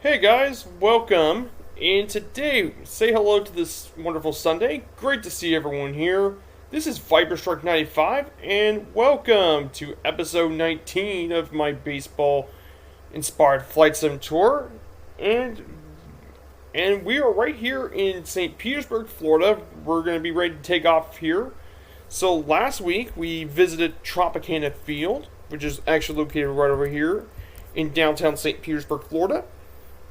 Hey guys, welcome. And today, say hello to this wonderful Sunday. Great to see everyone here. This is Viper Strike 95, and welcome to episode 19 of my baseball inspired flight sim tour. And we are right here in St. Petersburg, Florida. We're going to be ready to take off here. So last week we visited Tropicana Field, which is actually located right over here in downtown St. Petersburg, Florida,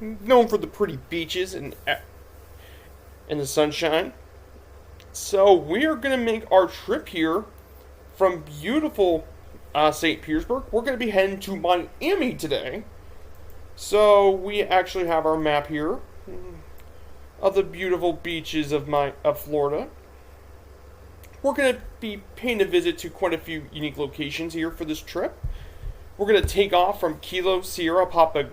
known for the pretty beaches and the sunshine. So we are going to make our trip here from beautiful St. Petersburg. We're going to be heading to Miami today. So we actually have our map here of the beautiful beaches of Florida. We're going to be paying a visit to quite a few unique locations here for this trip. We're going to take off from Kilo Sierra Papa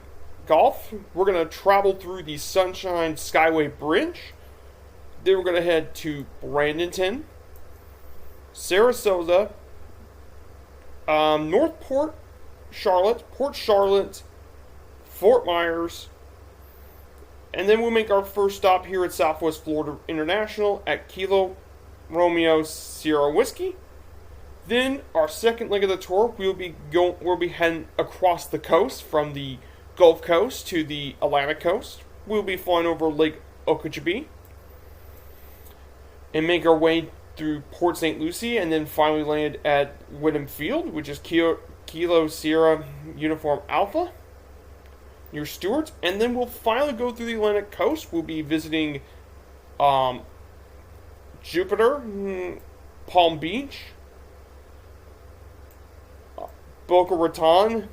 Golf. We're going to travel through the Sunshine Skyway Bridge. Then we're going to head to Bradenton, Sarasota, Northport, Charlotte, Port Charlotte, Fort Myers, and then we'll make our first stop here at Southwest Florida International at Kilo Romeo Sierra Whiskey. Then our second leg of the tour, we'll be heading across the coast from the Gulf Coast to the Atlantic Coast. We'll be flying over Lake Okeechobee and make our way through Port St. Lucie, and then finally land at Whittam Field, which is Kilo Sierra Uniform Alpha near Stewart. And then we'll finally go through the Atlantic Coast. We'll be visiting Jupiter, Palm Beach, Boca Raton,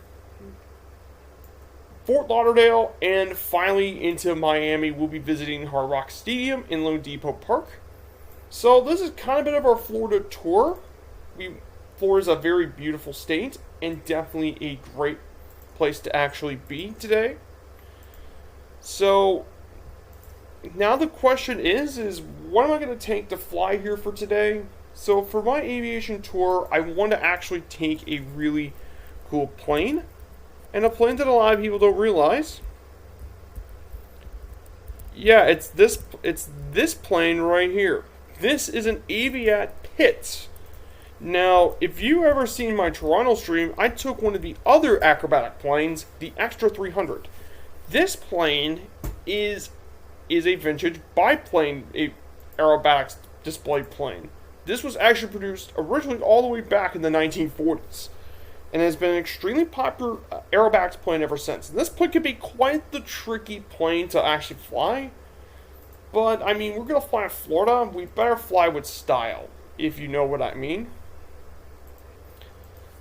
Fort Lauderdale, and finally into Miami. We'll be visiting Hard Rock Stadium in Lone Depot Park. So this is kind of a bit of our Florida tour. Florida's a very beautiful state and definitely a great place to actually be today. So now the question is what am I going to take to fly here for today? So for my aviation tour, I want to actually take a really cool plane. And a plane that a lot of people don't realize. Yeah, it's this plane right here. This is an Aviat Pitts. Now, if you ever seen my Toronto stream, I took one of the other acrobatic planes, the Extra 300. This plane is a vintage biplane aerobatics display plane. This was actually produced originally all the way back in the 1940s. And has been an extremely popular aerobatics plane ever since. And this plane can be quite the tricky plane to actually fly. But, I mean, we're going to fly in Florida. We better fly with style, if you know what I mean.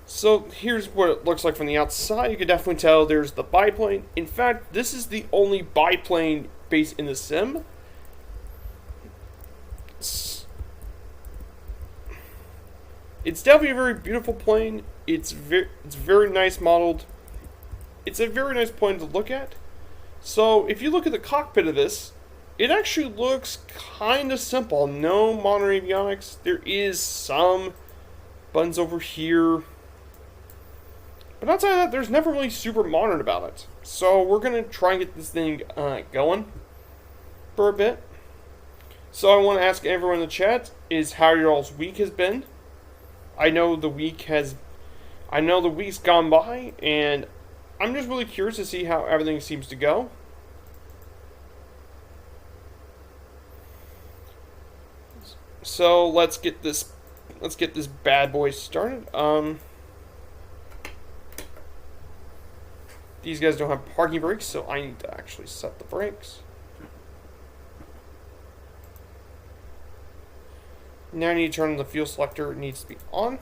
So, here's what it looks like from the outside. You can definitely tell there's the biplane. In fact, this is the only biplane based in the sim. It's definitely a very beautiful plane. It's very nice modeled. It's a very nice plane to look at. So if you look at the cockpit of this, it actually looks kind of simple. No modern avionics. There is some buttons over here, but outside of that, there's never really super modern about it. So we're gonna try and get this thing going for a bit. So I want to ask everyone in the chat is how your all's week has been. I know the week's gone by, and I'm just really curious to see how everything seems to go. So let's get this bad boy started. These guys don't have parking brakes, so I need to actually set the brakes. Now I need to turn on the fuel selector. It needs to be on.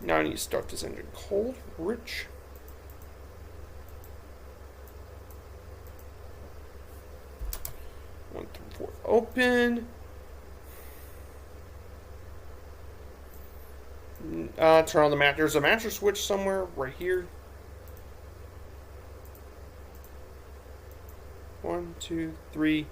Now I need to start this engine cold, rich. One through four open. Turn on the match. There's a master switch somewhere right here. 1, 2, 3.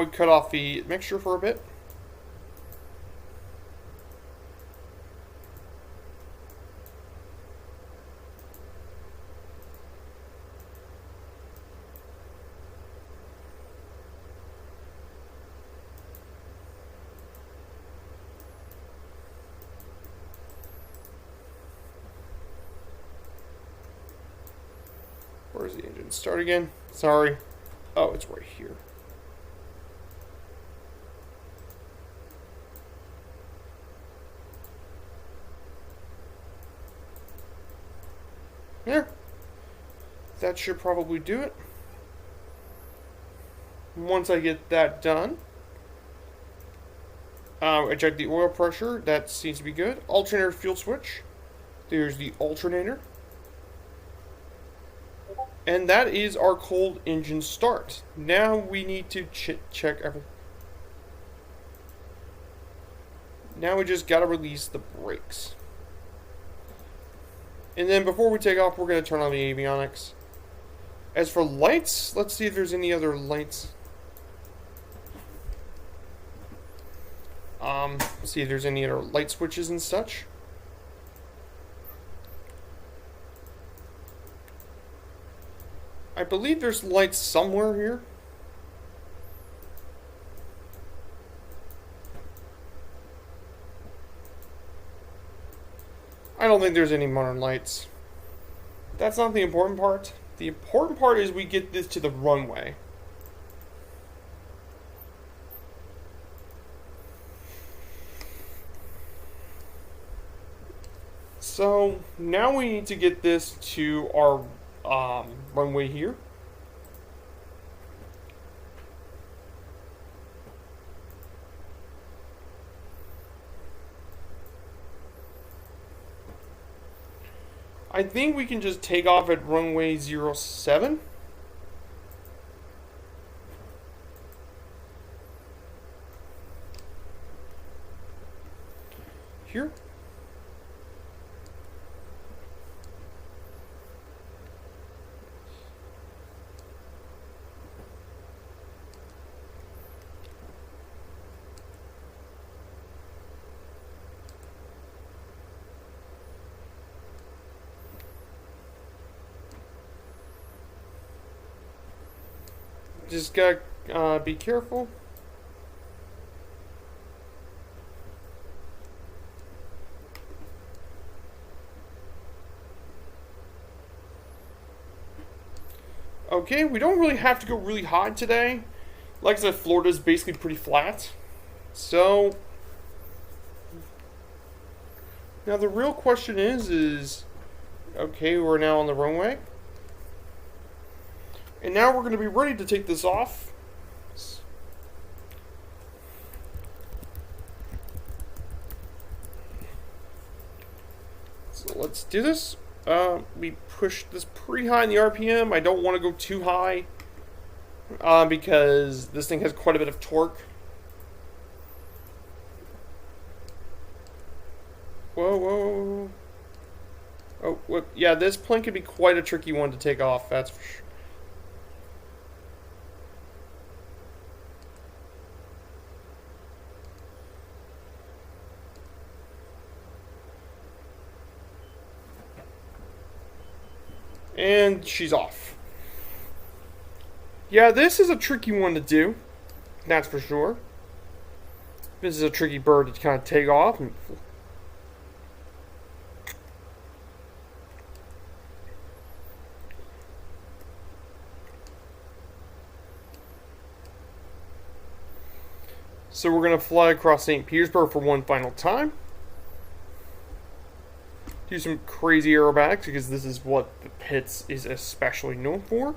we cut off the mixture for a bit. Where's the engine? Start again. Sorry. Oh, it's right here. There. That should probably do it. Once I get that done, I check the oil pressure. That seems to be good. Alternator fuel switch. There's the alternator. And that is our cold engine start. Now we need to check everything. Now we just gotta release the brakes. And then before we take off, we're gonna turn on the avionics. As for lights, let's see if there's any other lights. See if there's any other light switches and such. I believe there's lights somewhere here. I don't think there's any modern lights. That's not the important part. The important part is we get this to the runway. So now we need to get this to our runway here. I think we can just take off at runway 07. Here. Just gotta be careful. Okay, we don't really have to go really high today. Like I said, Florida's basically pretty flat. So now the real question is okay, we're now on the runway. And now we're going to be ready to take this off. So let's do this. We push this pretty high in the RPM. I don't want to go too high because this thing has quite a bit of torque. Whoa, whoa. Oh, what? Yeah, this plane could be quite a tricky one to take off, that's for sure. And she's off. Yeah, this is a tricky one to do. That's for sure. This is a tricky bird to kind of take off. So we're going to fly across St. Petersburg for one final time. Do some crazy aerobatics because this is what the pits is especially known for.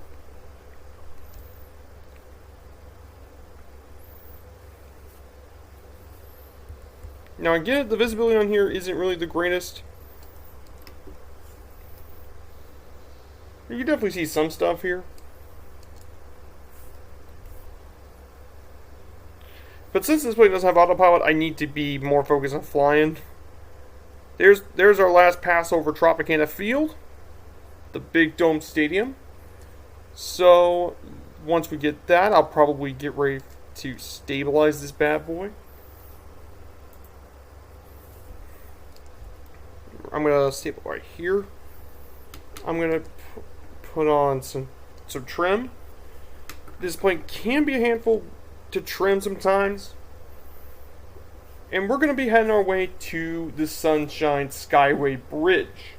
Now I get it, the visibility on here isn't really the greatest. You can definitely see some stuff here. But since this plane doesn't have autopilot, I need to be more focused on flying. There's our last pass over Tropicana Field, the big dome stadium. So once we get that, I'll probably get ready to stabilize this bad boy. I'm gonna staple right here. I'm gonna put on some trim. This plane can be a handful to trim sometimes. And we're going to be heading our way to the Sunshine Skyway Bridge.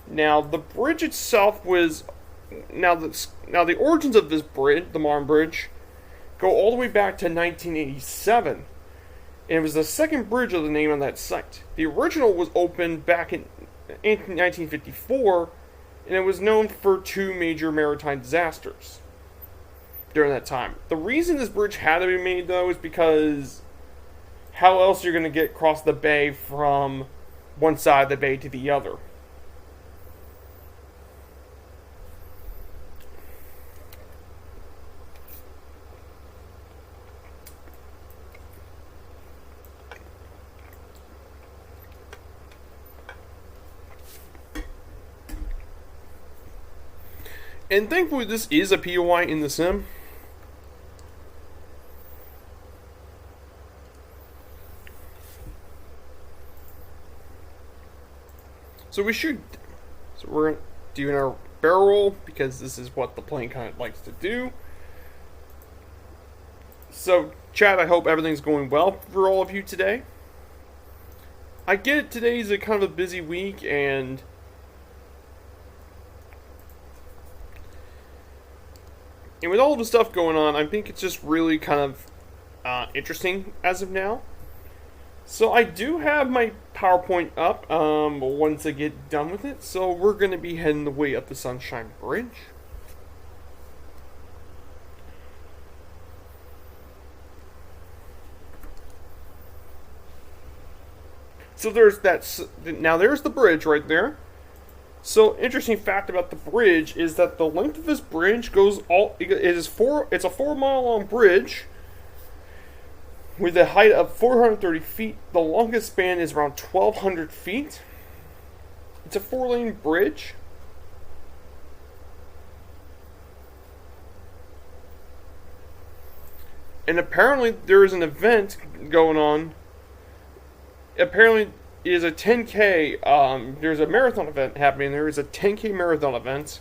Now, the bridge itself was... Now, the origins of this bridge, the Marne Bridge, go all the way back to 1987. And it was the second bridge of the name on that site. The original was opened back in 1954, and it was known for two major maritime disasters during that time. The reason this bridge had to be made, though, is because how else you're going to get across the bay from one side of the bay to the other? And thankfully this is a POI in the sim. So we're doing our barrel roll because this is what the plane kind of likes to do. So, chat, I hope everything's going well for all of you today. I get it, today's a kind of a busy week, and with all the stuff going on, I think it's just really kind of interesting as of now. So I do have my PowerPoint up once I get done with it. So we're going to be heading the way up the Sunshine Bridge. So there's that. Now there's the bridge right there. So interesting fact about the bridge is that the length of this bridge goes all. It's a 4 mile long bridge with a height of 430 feet. The longest span is around 1,200 feet. It's a 4-lane bridge. And apparently there is an event going on. Apparently it is a 10K, there's a marathon event happening. There is a 10K marathon event.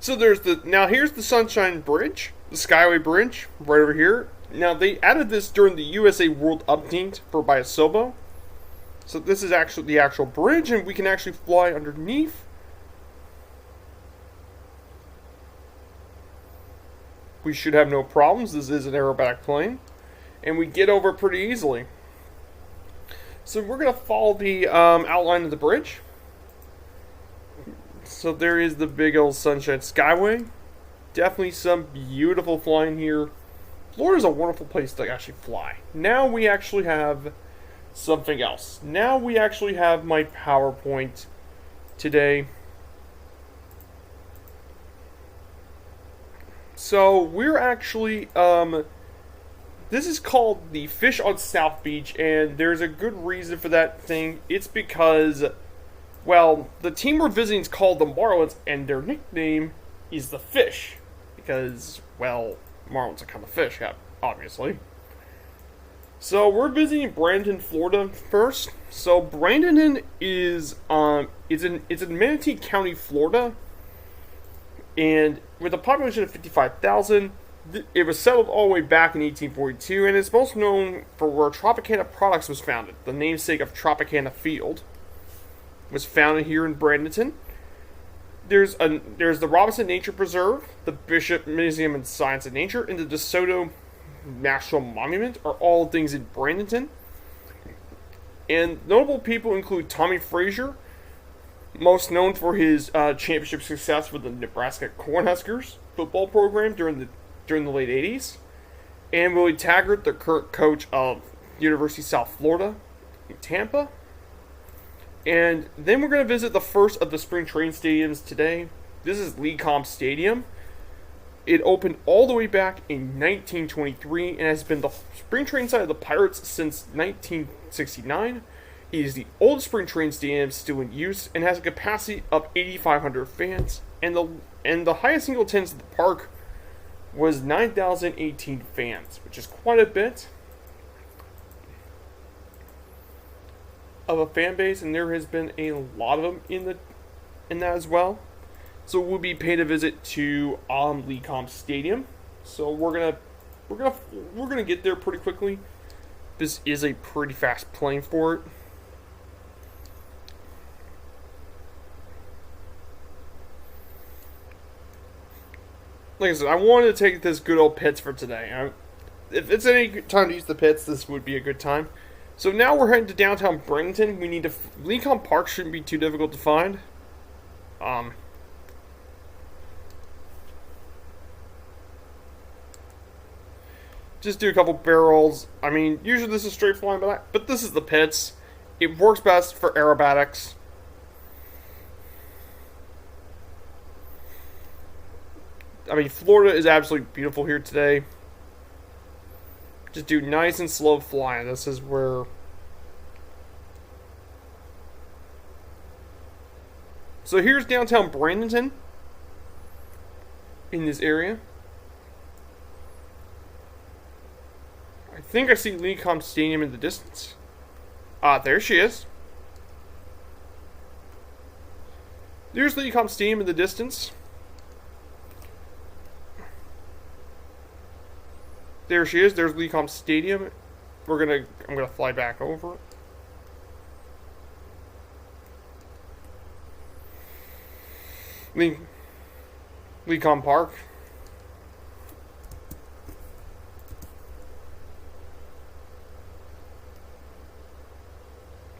So here's the Sunshine Bridge, the Skyway Bridge, right over here. Now they added this during the USA World Update for Biosobo. So this is actually the actual bridge, and we can actually fly underneath. We should have no problems. This is an aerobatic plane, and we get over pretty easily. So we're going to follow the outline of the bridge. So there is the big old Sunshine Skyway. Definitely some beautiful flying here. Florida's a wonderful place to actually fly. Now we actually have something else. Now we actually have my PowerPoint today. So we're actually, this is called the Fish on South Beach, and there's a good reason for that thing. It's because, well, the team we're visiting is called the Marlins, and their nickname is the Fish. Because, well, Marlins are kind of fish, obviously. So we're visiting Bradenton, Florida first. So Bradenton is it's in Manatee County, Florida, and with a population of 55,000, it was settled all the way back in 1842, and it's most known for where Tropicana Products was founded. The namesake of Tropicana Field was founded here in Bradenton. There's the Robinson Nature Preserve, the Bishop Museum of Science and Nature, and the DeSoto National Monument are all things in Bradenton. And notable people include Tommy Frazier, most known for his championship success with the Nebraska Cornhuskers football program during the late 80s. and Willie Taggart, the current coach of University of South Florida in Tampa. And then we're going to visit the first of the spring training stadiums today. This is Lecom Stadium. It opened all the way back in 1923 and has been the spring training site of the Pirates since 1969. It is the oldest spring training stadium still in use and has a capacity of 8,500 fans. And the highest single attendance at the park was 9,018 fans, which is quite a bit of a fan base, and there has been a lot of them in that as well. So we'll be paying a visit to Lecom Stadium. So we're gonna get there pretty quickly. This is a pretty fast plane for it. Like I said, I wanted to take this good old pits for today. If it's any time to use the pits, this would be a good time. So now we're heading to downtown Bradenton. Lecom Park shouldn't be too difficult to find. Just do a couple barrels. I mean, usually this is straight flying, but this is the pits. It works best for aerobatics. I mean, Florida is absolutely beautiful here today. Just do nice and slow flying. This is where... So here's downtown Bradenton. In this area. I think I see Lecom Stadium in the distance. There she is. There's Lecom Stadium in the distance. There she is. There's Lecom Stadium. I'm gonna fly back over it. Lecom Park.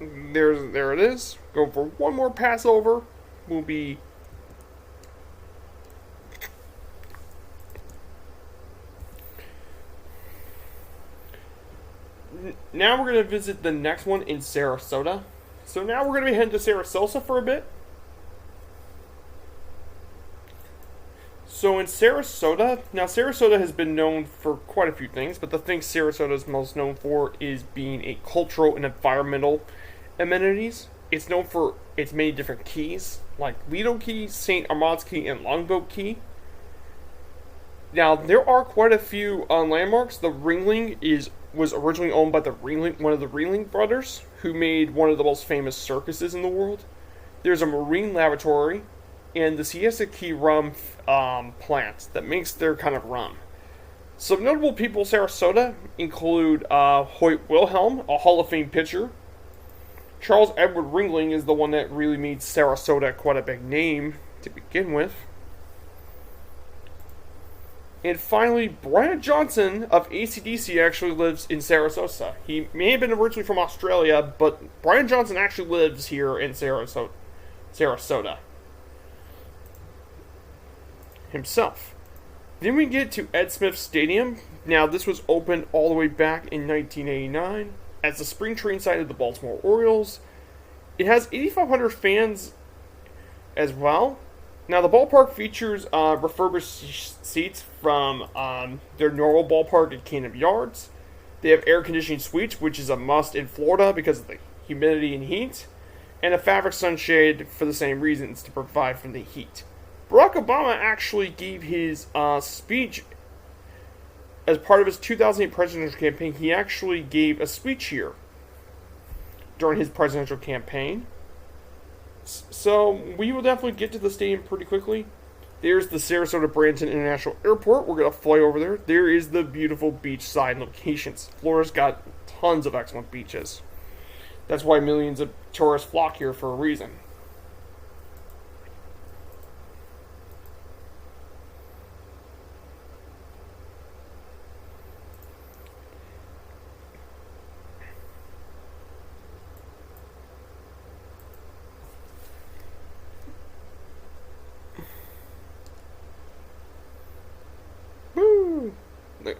There it is. Go for one more pass over. We'll be now we're going to visit the next one in Sarasota. So now we're going to be heading to Sarasota for a bit. So in Sarasota, now Sarasota has been known for quite a few things, but the thing Sarasota is most known for is being a cultural and environmental amenities. It's known for its many different keys, like Lido Key, St. Armand's Key, and Longboat Key. Now, there are quite a few landmarks. The Ringling was originally owned by one of the Ringling brothers, who made one of the most famous circuses in the world. There's a marine laboratory, and the Siesta Key rum plant that makes their kind of rum. Some notable people in Sarasota include Hoyt Wilhelm, a Hall of Fame pitcher. Charles Edward Ringling is the one that really made Sarasota quite a big name to begin with. And finally, Brian Johnson of AC/DC actually lives in Sarasota. He may have been originally from Australia, but Brian Johnson actually lives here in Sarasota himself. Then we get to Ed Smith Stadium. Now, this was opened all the way back in 1989 as the spring training site of the Baltimore Orioles. It has 8,500 fans as well. Now, the ballpark features refurbished seats from their normal ballpark at Cannon Yards. They have air conditioning suites, which is a must in Florida because of the humidity and heat, and a fabric sunshade for the same reasons, to provide from the heat. Barack Obama actually gave his speech as part of his 2008 presidential campaign. He actually gave a speech here during his presidential campaign. So we will definitely get to the stadium pretty quickly. There's the Sarasota Bradenton International Airport. We're going to fly over there. There is the beautiful beachside locations. Florida's got tons of excellent beaches. That's why millions of tourists flock here for a reason.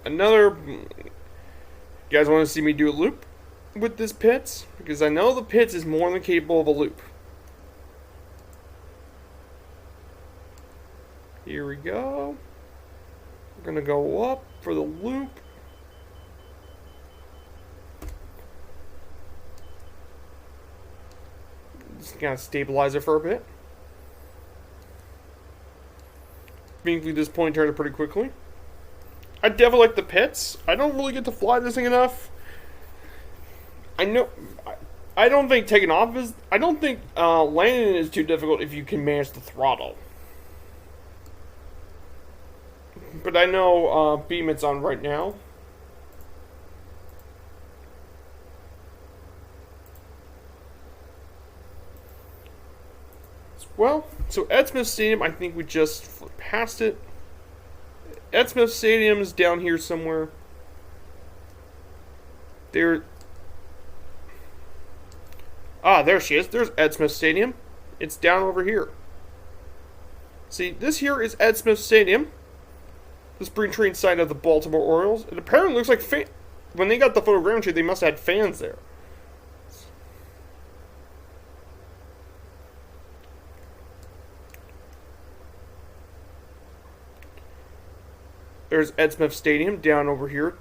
another. You guys want to see me do a loop with this pits? Because I know the pits is more than capable of a loop. Here we go. We're gonna go up for the loop. Just gonna stabilize it for a bit. Being through this point turned it pretty quickly. I definitely like the pits. I don't really get to fly this thing enough. I know. I don't think taking off is. I don't think landing is too difficult if you can manage the throttle. But I know beam it's on right now. Well, so Ed Smith Stadium, I think we just passed it. Ed Smith Stadium is down here somewhere. There she is. There's Ed Smith Stadium. It's down over here. See, this here is Ed Smith Stadium. The spring training site of the Baltimore Orioles. It apparently looks like when they got the photogrammetry, they must have had fans there. There's Ed Smith Stadium down over here,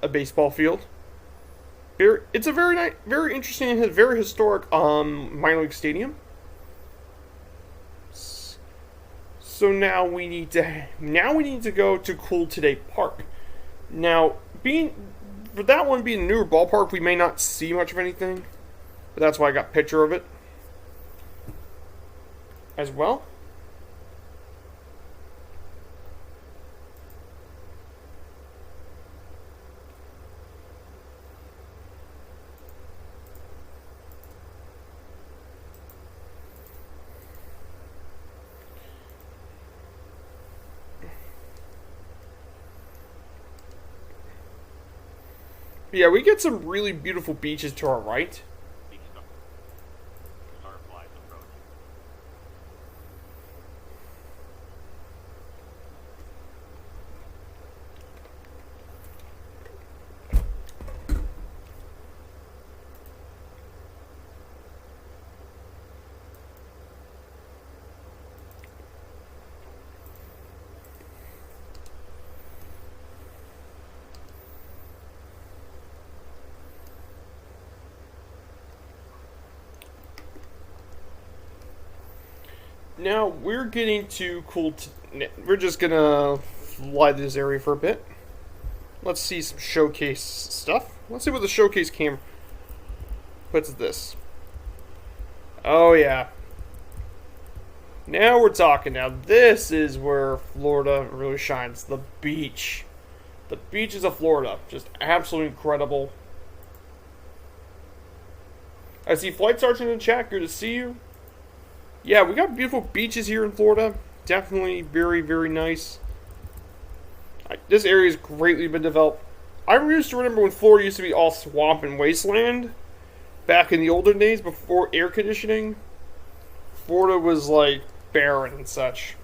a baseball field. It's a very nice, very interesting, and very historic minor league stadium. So now we need to go to Cool Today Park. Now, for that one being a newer ballpark, we may not see much of anything, but that's why I got a picture of it as well. Yeah, we get some really beautiful beaches to our right. Now we're getting to we're just gonna fly this area for a bit. Let's see some showcase stuff. Let's see what the showcase camera. What's this? Oh yeah. Now we're talking. Now this is where Florida really shines. The beach. The beaches of Florida. Just absolutely incredible. I see Flight Sergeant in the chat. Good to see you. Yeah, we got beautiful beaches here in Florida. Definitely very, very nice. This area has greatly been developed. I used to remember when Florida used to be all swamp and wasteland. Back in the olden days, before air conditioning. Florida was like barren and such.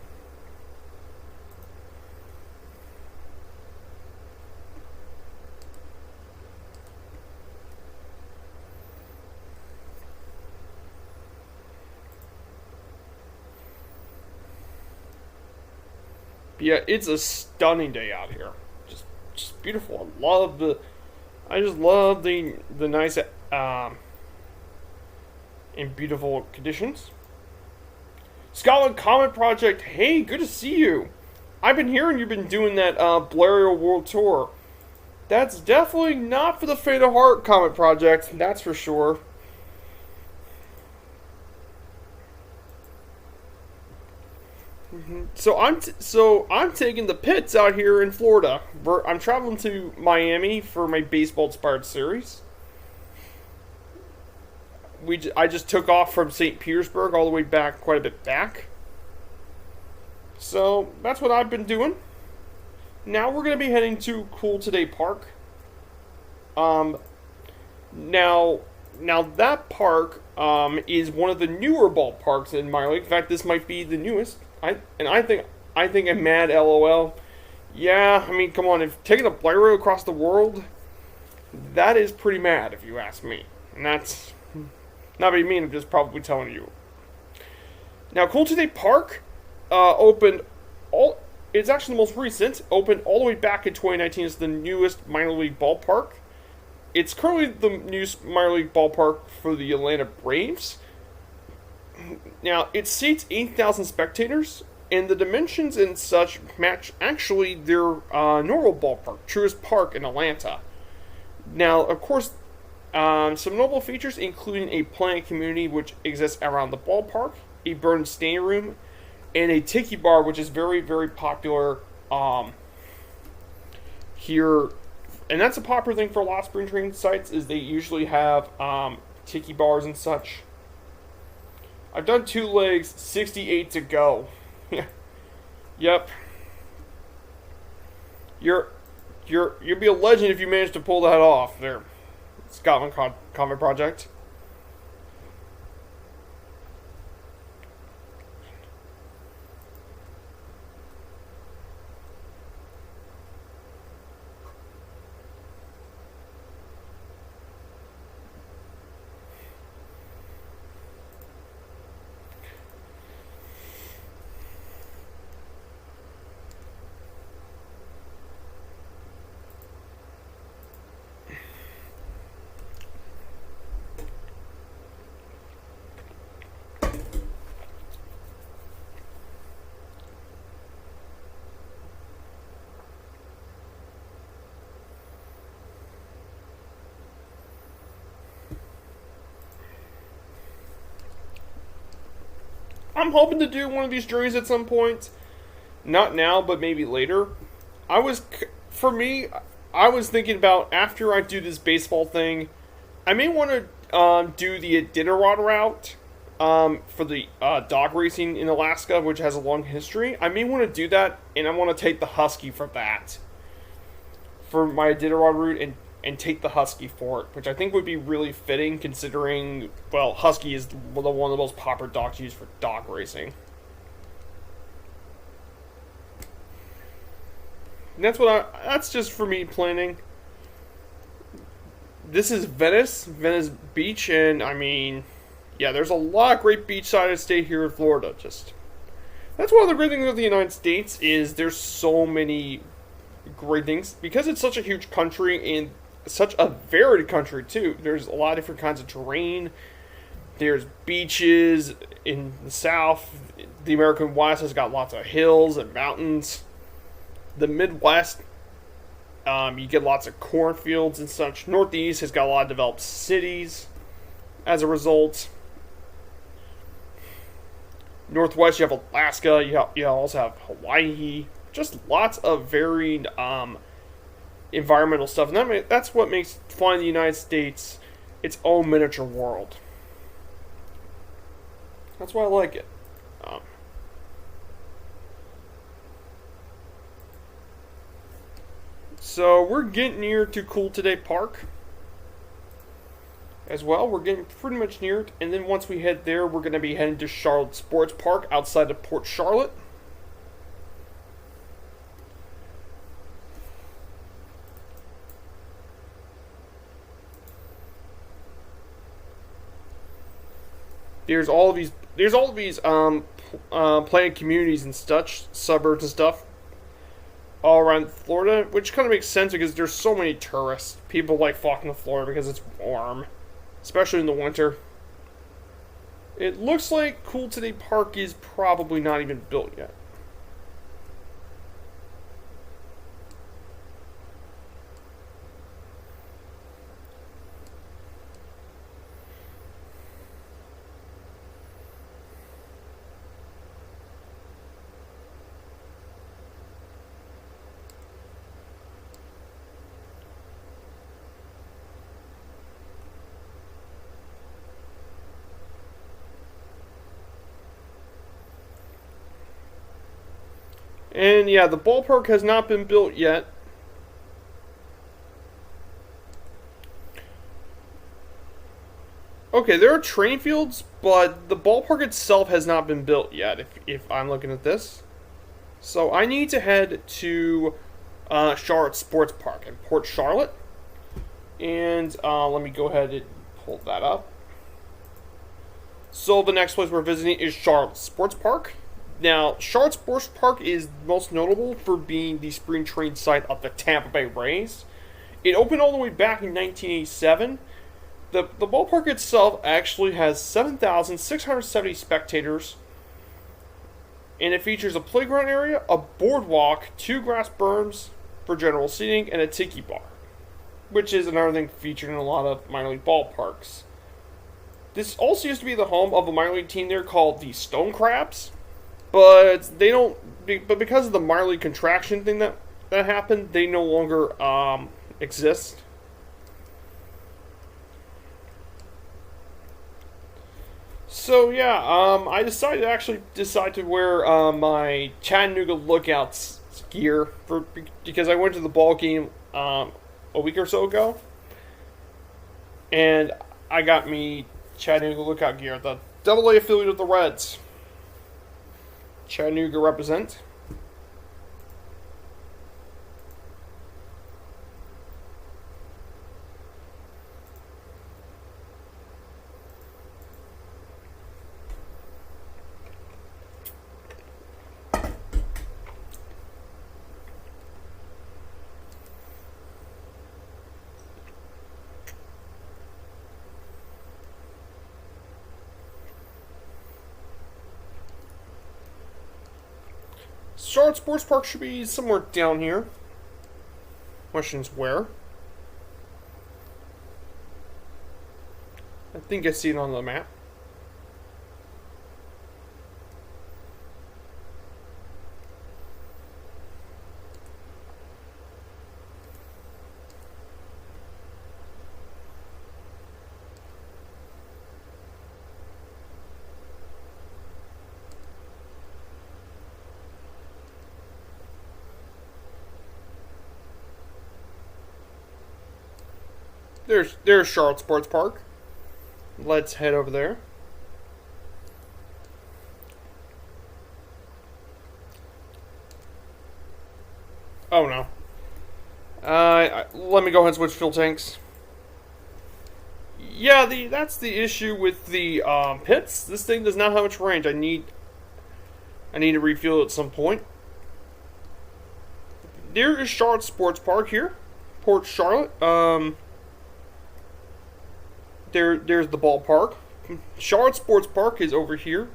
Yeah, it's a stunning day out here. Just beautiful. I just love the nice and beautiful conditions. Scotland Comet Project. Hey, good to see you. I've been hearing you've been doing that Blériot World Tour. That's definitely not for the faint of heart, Comet Project. That's for sure. So I'm taking the pits out here in Florida. I'm traveling to Miami for my baseball inspired series. I just took off from St. Petersburg all the way back, quite a bit back. So that's what I've been doing. Now we're going to be heading to Cool Today Park. Now that park is one of the newer ballparks in minor league. In fact, this might be the newest. I think I'm mad. LOL. Yeah, I mean, come on, if taking a Blaireau across the world, that is pretty mad, if you ask me. And that's not being mean, I'm just probably telling you. Now, Cool Today Park opened all. It's actually the most recent. Opened all the way back in 2019. It's the newest minor league ballpark. It's currently the newest minor league ballpark for the Atlanta Braves. Now, it seats 8,000 spectators, and the dimensions and such match actually their normal ballpark, Truist Park in Atlanta. Now, of course, some notable features including a planned community which exists around the ballpark, a burned standing room, and a tiki bar, which is very, very popular here. And that's a popular thing for a lot of spring training sites, is they usually have tiki bars and such. I've done 2 legs, 68 to go. Yep. You'll be a legend if you manage to pull that off there. Scotland Comet Project. I'm hoping to do one of these journeys at some point. Not now, but maybe later. For me, I was thinking about after I do this baseball thing, I may want to do the Iditarod route for the dog racing in Alaska, which has a long history. I may want to do that, and I want to take the Husky for that. For my Iditarod route, and take the Husky for it, which I think would be really fitting considering, well, Husky is one of the most popular dogs used for dog racing. And that's just for me planning. This is Venice Beach, and I mean, yeah, there's a lot of great beachside to stay here in Florida. That's one of the great things of the United States is there's so many great things because it's such a huge country and such a varied country too. There's a lot of different kinds of terrain. There's beaches in the south. The American West has got lots of hills and mountains. The Midwest, you get lots of cornfields and such. Northeast has got a lot of developed cities as a result. Northwest, you have Alaska. You also have Hawaii. Just lots of varied environmental stuff, and that's what makes flying the United States its own miniature world. That's why I like it. So we're getting near to Cool Today Park as well. We're getting pretty much near it, and then once we head there, we're going to be heading to Charlotte Sports Park outside of Port Charlotte. There's all of these planned communities and such, suburbs and stuff, all around Florida, which kind of makes sense because there's so many tourists. People like flocking to Florida because it's warm, especially in the winter. It looks like Cool Today Park is probably not even built yet. And yeah, the ballpark has not been built yet. Okay, there are training fields, but the ballpark itself has not been built yet, if I'm looking at this. So I need to head to Charlotte Sports Park in Port Charlotte. And let me go ahead and pull that up. So the next place we're visiting is Charlotte Sports Park. Now, Charlotte Sports Park is most notable for being the spring training site of the Tampa Bay Rays. It opened all the way back in 1987. The ballpark itself actually has 7,670 spectators, and it features a playground area, a boardwalk, 2 grass berms for general seating, and a tiki bar, which is another thing featured in a lot of minor league ballparks. This also used to be the home of a minor league team there called the Stone Crabs, but they don't. But because of the minor league contraction thing that happened, they no longer exist. So yeah, I decided to wear my Chattanooga Lookouts gear because I went to the ball game a week or so ago, and I got me Chattanooga Lookout gear, the AA affiliate of the Reds. Chattanooga represent. Charlotte Sports Park should be somewhere down here. Question's where? I think I see it on the map. There's Charlotte Sports Park. Let's head over there. Oh no. Let me go ahead and switch fuel tanks. Yeah, that's the issue with the pits. This thing does not have much range. I need to refuel at some point. There is Charlotte Sports Park here, Port Charlotte. There's the ballpark. Charlotte Sports Park is over here.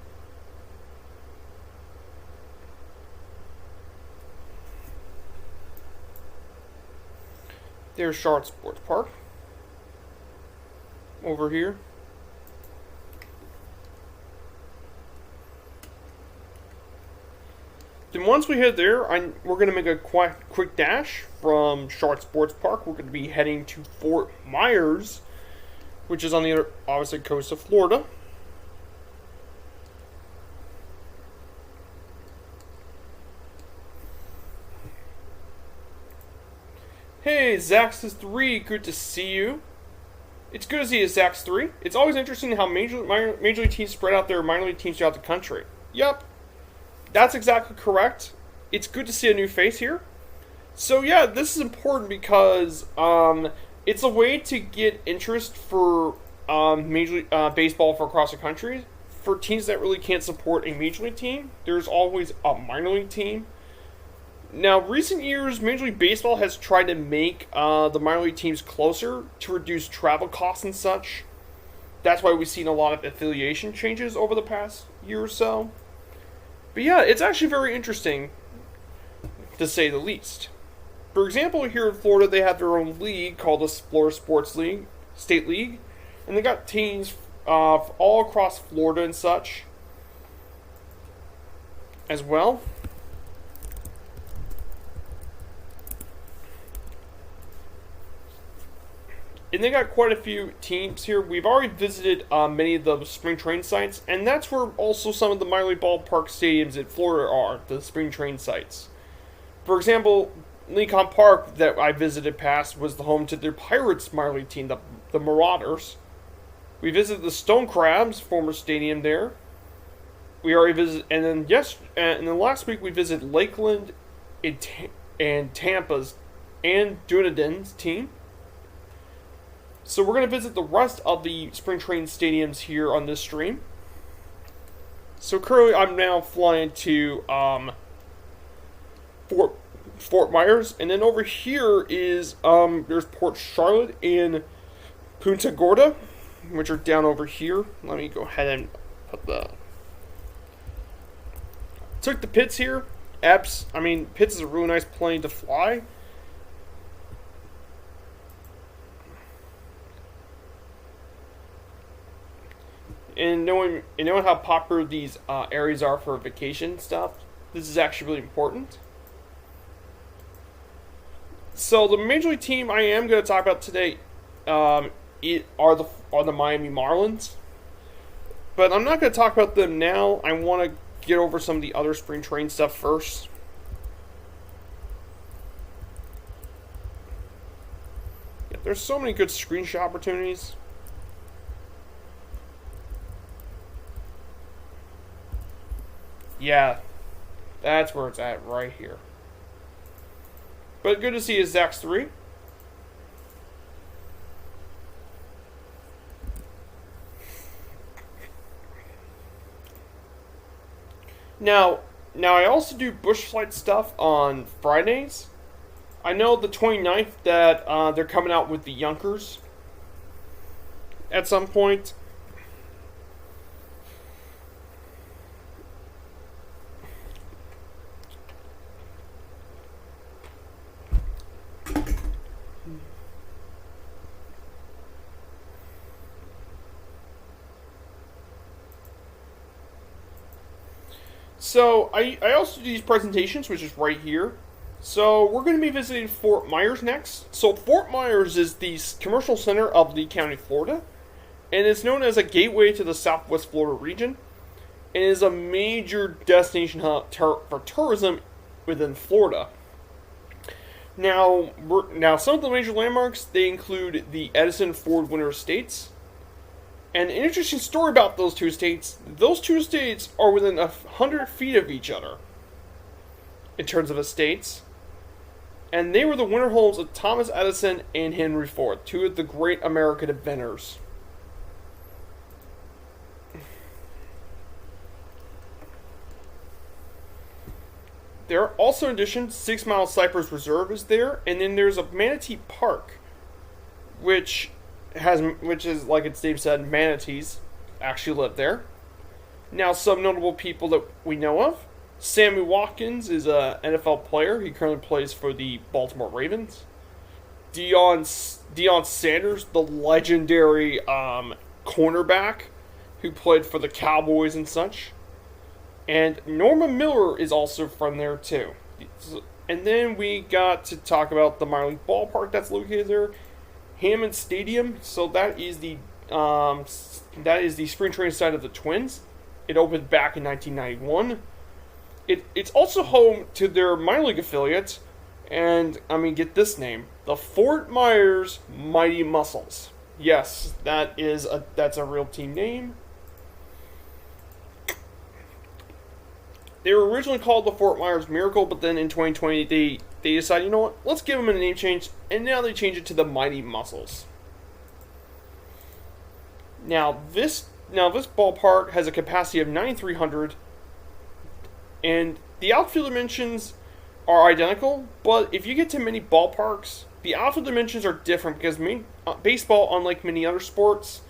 There's Charlotte Sports Park. Over here. Then once we head there, we're going to make a quick dash from Charlotte Sports Park. We're going to be heading to Fort Myers, which is on the opposite coast of Florida. Hey, Zax3, good to see you. It's good to see you, Zax3. It's always interesting how major league teams spread out their minor league teams throughout the country. Yep, that's exactly correct. It's good to see a new face here. So yeah, this is important because it's a way to get interest for Major League Baseball for across the country. For teams that really can't support a Major League team, there's always a minor league team. Now, recent years, Major League Baseball has tried to make the minor league teams closer to reduce travel costs and such. That's why we've seen a lot of affiliation changes over the past year or so. But yeah, it's actually very interesting, to say the least. For example, here in Florida, they have their own league called the Florida Sports League, State League, and they got teams all across Florida and such as well. And they got quite a few teams here. We've already visited many of the spring train sites, and that's where also some of the minor league ballpark stadiums in Florida are, the spring train sites. For example, Lincoln Park that I visited past was the home to their Pirates minor league team, the Marauders. We visited the Stone Crabs, former stadium there. We already visited, and then last week we visited Lakeland in and Tampa's and Dunedin's team. So we're going to visit the rest of the spring training stadiums here on this stream. So currently I'm now flying to Fort Myers, and then over here is there's Port Charlotte and Punta Gorda, which are down over here. Let me go ahead and put took the Pitts here. Pitts is a really nice plane to fly. And knowing how popular these areas are for vacation stuff, this is actually really important. So the major league team I am going to talk about today are the Miami Marlins, but I'm not going to talk about them now. I want to get over some of the other spring training stuff first. Yeah, there's so many good screenshot opportunities. Yeah, that's where it's at right here. But good to see you, Zax3. Now I also do bush flight stuff on Fridays. I know the 29th that they're coming out with the Yunkers at some point. So, I also do these presentations, which is right here. So, we're going to be visiting Fort Myers next. So, Fort Myers is the commercial center of Lee County, Florida. And it's known as a gateway to the Southwest Florida region. And is a major destination hub for tourism within Florida. Now, some of the major landmarks, they include the Edison Ford Winter Estates. And an interesting story about those two estates are within 100 feet of each other in terms of estates. And they were the winter homes of Thomas Edison and Henry Ford, two of the great American inventors. There are also, in addition, 6 Mile Cypress Reserve is there, and then there's a Manatee Park, which is, like its name said, manatees actually live there. Now, some notable people that we know of. Sammy Watkins is an NFL player. He currently plays for the Baltimore Ravens. Deion Sanders, the legendary cornerback who played for the Cowboys and such. And Norma Miller is also from there too. And then we got to talk about the minor league ballpark that's located there. Hammond Stadium, so that is the spring training site of the Twins. It opened back in 1991. It's also home to their minor league affiliate, and get this name, the Fort Myers Mighty Muscles. Yes, that's a real team name. They were originally called the Fort Myers Miracle, but then in 2020 they decided, you know what, let's give them a name change, and now they change it to the Mighty Muscles. Now this ballpark has a capacity of 9,300, and the outfield dimensions are identical, but if you get to many ballparks, the outfield dimensions are different because baseball, unlike many other sports,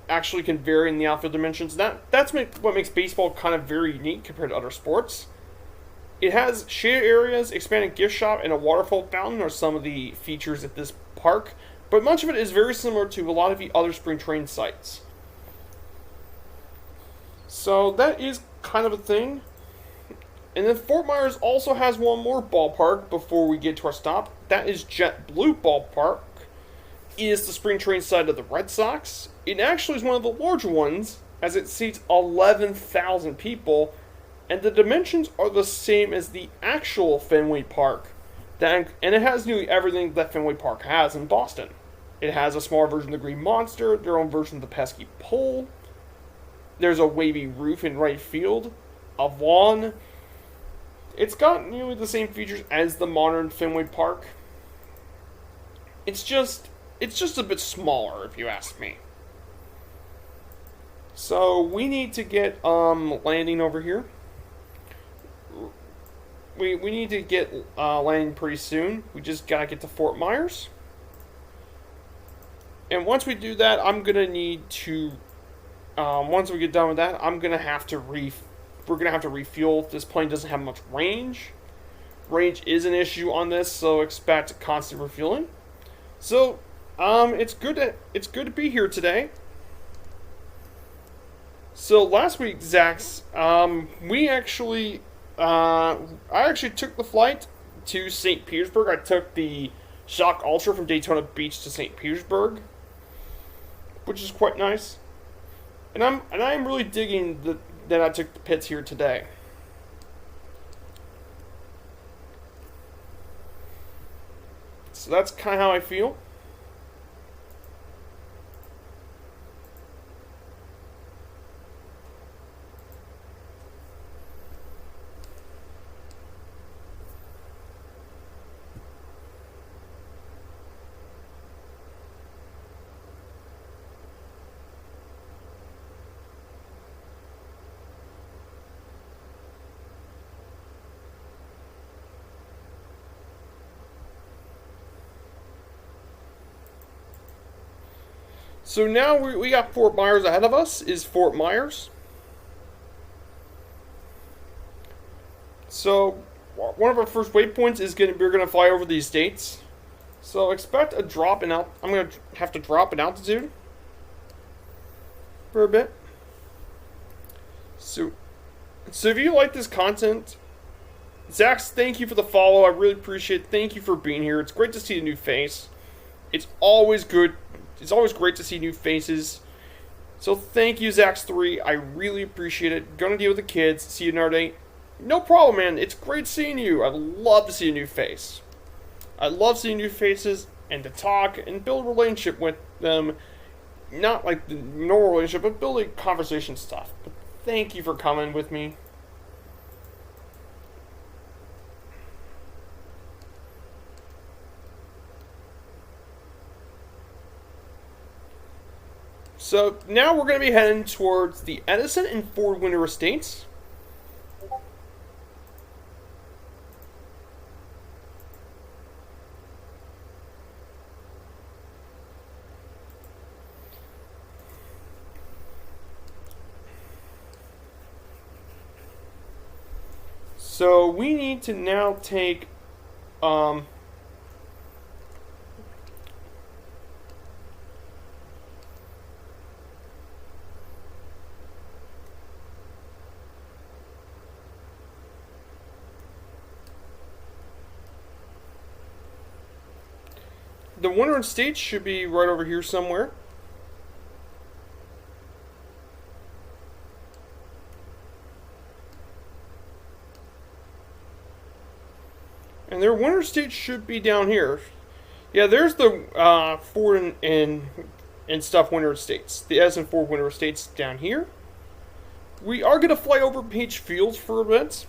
actually can vary in the outfield dimensions. That's what makes baseball kind of very unique compared to other sports. It has shaded areas, expanded gift shop, and a waterfall fountain are some of the features at this park, but much of it is very similar to a lot of the other spring training sites. So that is kind of a thing. And then Fort Myers also has one more ballpark before we get to our stop. That is JetBlue Ballpark. It is the spring training site of the Red Sox. It actually is one of the larger ones, as it seats 11,000 people, and the dimensions are the same as the actual Fenway Park. And it has nearly everything that Fenway Park has in Boston. It has a smaller version of the Green Monster, their own version of the pesky pole. There's a wavy roof in right field, a lawn, It's got nearly the same features as the modern Fenway Park. It's just a bit smaller, if you ask me. So we need to get landing over here. We need to get landing pretty soon. We just gotta get to Fort Myers. And once we do that, I'm gonna need to. Once we get done with that, we're gonna have to refuel. This plane doesn't have much range. Range is an issue on this, so expect constant refueling. So, it's good to be here today. So last week, Zax, I actually took the flight to St. Petersburg. I took the Shock Ultra from Daytona Beach to St. Petersburg, which is quite nice. And I'm really digging that I took the pits here today. So that's kind of how I feel. So now we got Fort Myers ahead of us, is Fort Myers. So one of our first waypoints is we're gonna fly over these states. So expect a drop in I'm gonna have to drop in altitude for a bit. So if you like this content, Zax, thank you for the follow. I really appreciate it. Thank you for being here. It's great to see a new face. It's always good. It's always great to see new faces. So thank you, Zax3. I really appreciate it. Gonna deal with the kids. See you another day. No problem, man. It's great seeing you. I love to see a new face. I love seeing new faces and to talk and build a relationship with them. Not like the normal relationship, but building conversation stuff. But thank you for coming with me. So now we're going to be heading towards the Edison and Ford Winter Estates. So we need to now take the Winter Estates should be right over here somewhere. And their Winter Estates should be down here. Yeah, there's the Ford and stuff Winter Estates. The Edison Ford Winter Estates down here. We are going to fly over Page Fields for a bit.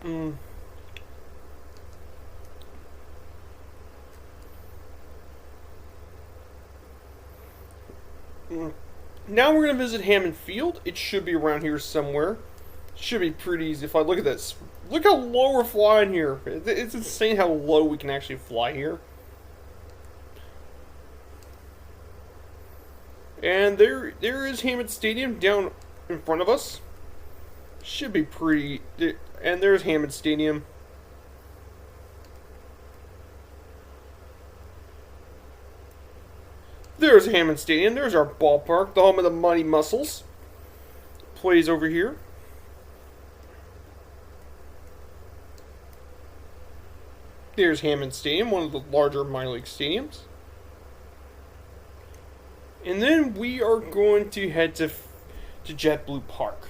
Mm, mm. Now we're gonna visit Hammond Field. It should be around here somewhere. Should be pretty easy. If I look at this, look how low we're flying here. It's insane how low we can actually fly here. And there is Hammond Stadium down in front of us. Should be pretty. And there's Hammond Stadium. There's Hammond Stadium. There's our ballpark, the home of the Mighty Muscles. Plays over here. There's Hammond Stadium, one of the larger minor league stadiums. And then we are going to head to JetBlue Park.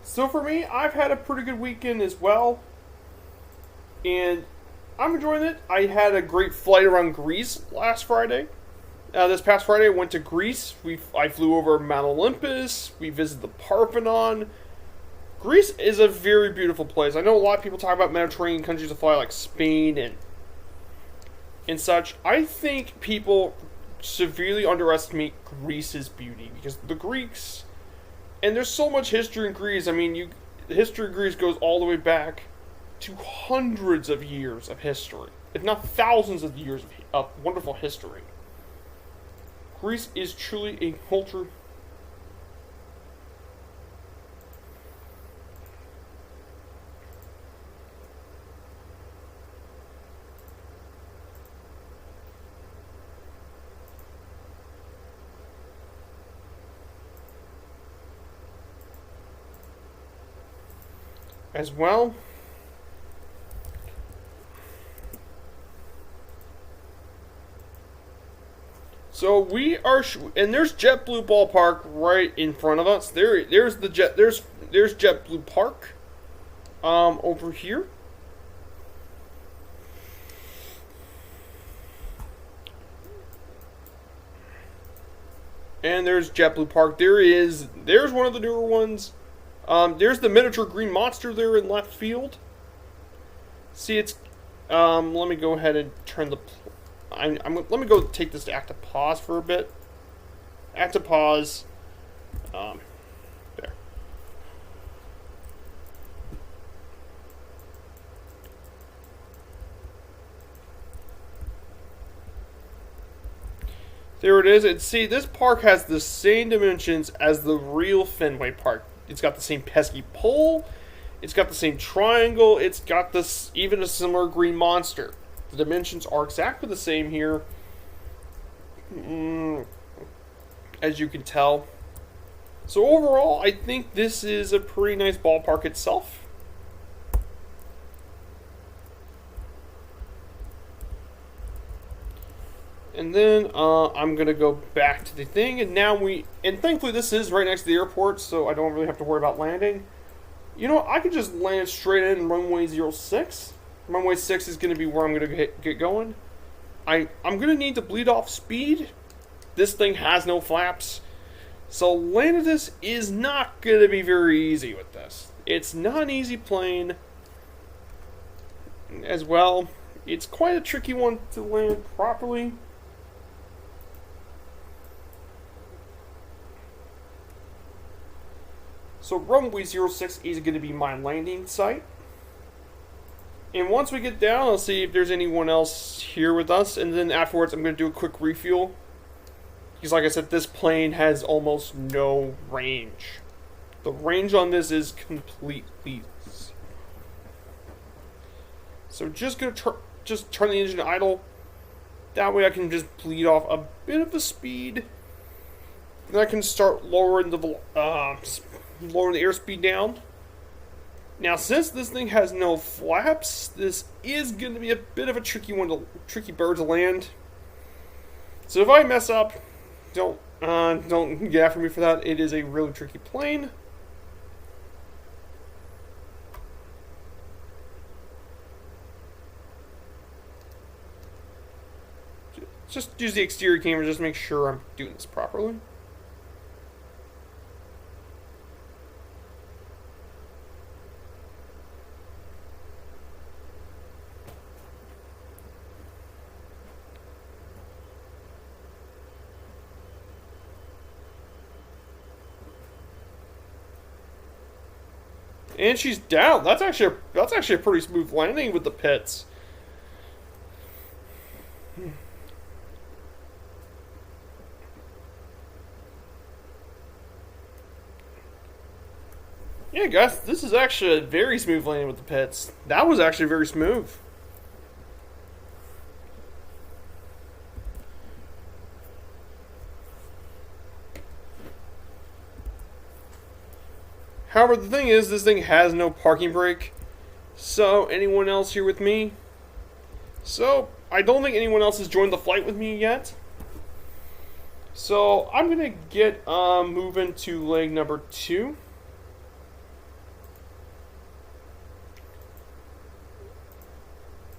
So for me, I've had a pretty good weekend as well. And I'm enjoying it. I had a great flight around Greece last Friday. This past Friday, I went to Greece. I flew over Mount Olympus. We visited the Parthenon. Greece is a very beautiful place. I know a lot of people talk about Mediterranean countries to fly, like Spain and such. I think people severely underestimate Greece's beauty because the Greeks, and there's so much history in Greece. I mean, the history of Greece goes all the way back to hundreds of years of history, if not thousands of years of wonderful history. Greece is truly a culture. As well. So we are, and there's JetBlue Ballpark right in front of us. There's JetBlue Park, over here. And there's JetBlue Park. There's one of the newer ones. There's the miniature green monster there in left field. See, it's. Let me go ahead and turn the. Let me go take this to active pause for a bit. Active pause. There. There it is. And see, this park has the same dimensions as the real Fenway Park. It's got the same pesky pole. It's got the same triangle. It's got this even a similar green monster. The dimensions are exactly the same here, as you can tell. So overall, I think this is a pretty nice ballpark itself. And then I'm going to go back to the thing, and thankfully this is right next to the airport, so I don't really have to worry about landing. You know, I could just land straight in runway 06. Runway 6 is going to be where I'm going to get going. I'm going to need to bleed off speed. This thing has no flaps. So landing this is not going to be very easy with this. It's not an easy plane as well. It's quite a tricky one to land properly. So runway 06 is going to be my landing site. And once we get down, I'll see if there's anyone else here with us. And then afterwards, I'm going to do a quick refuel. Because like I said, this plane has almost no range. The range on this is completely... So just going to turn the engine idle. That way I can just bleed off a bit of the speed. Then I can start lowering the airspeed down. Now, since this thing has no flaps, this is going to be a bit of a tricky bird to land. So if I mess up, don't get after me for that. It is a really tricky plane. just use the exterior camera just to make sure I'm doing this properly. And she's down. That's actually a pretty smooth landing with the pits. Yeah, guys, this is actually a very smooth landing with the pits. That was actually very smooth. However, the thing is, this thing has no parking brake. So, anyone else here with me? So, I don't think anyone else has joined the flight with me yet. So, I'm going to get moving to leg number 2.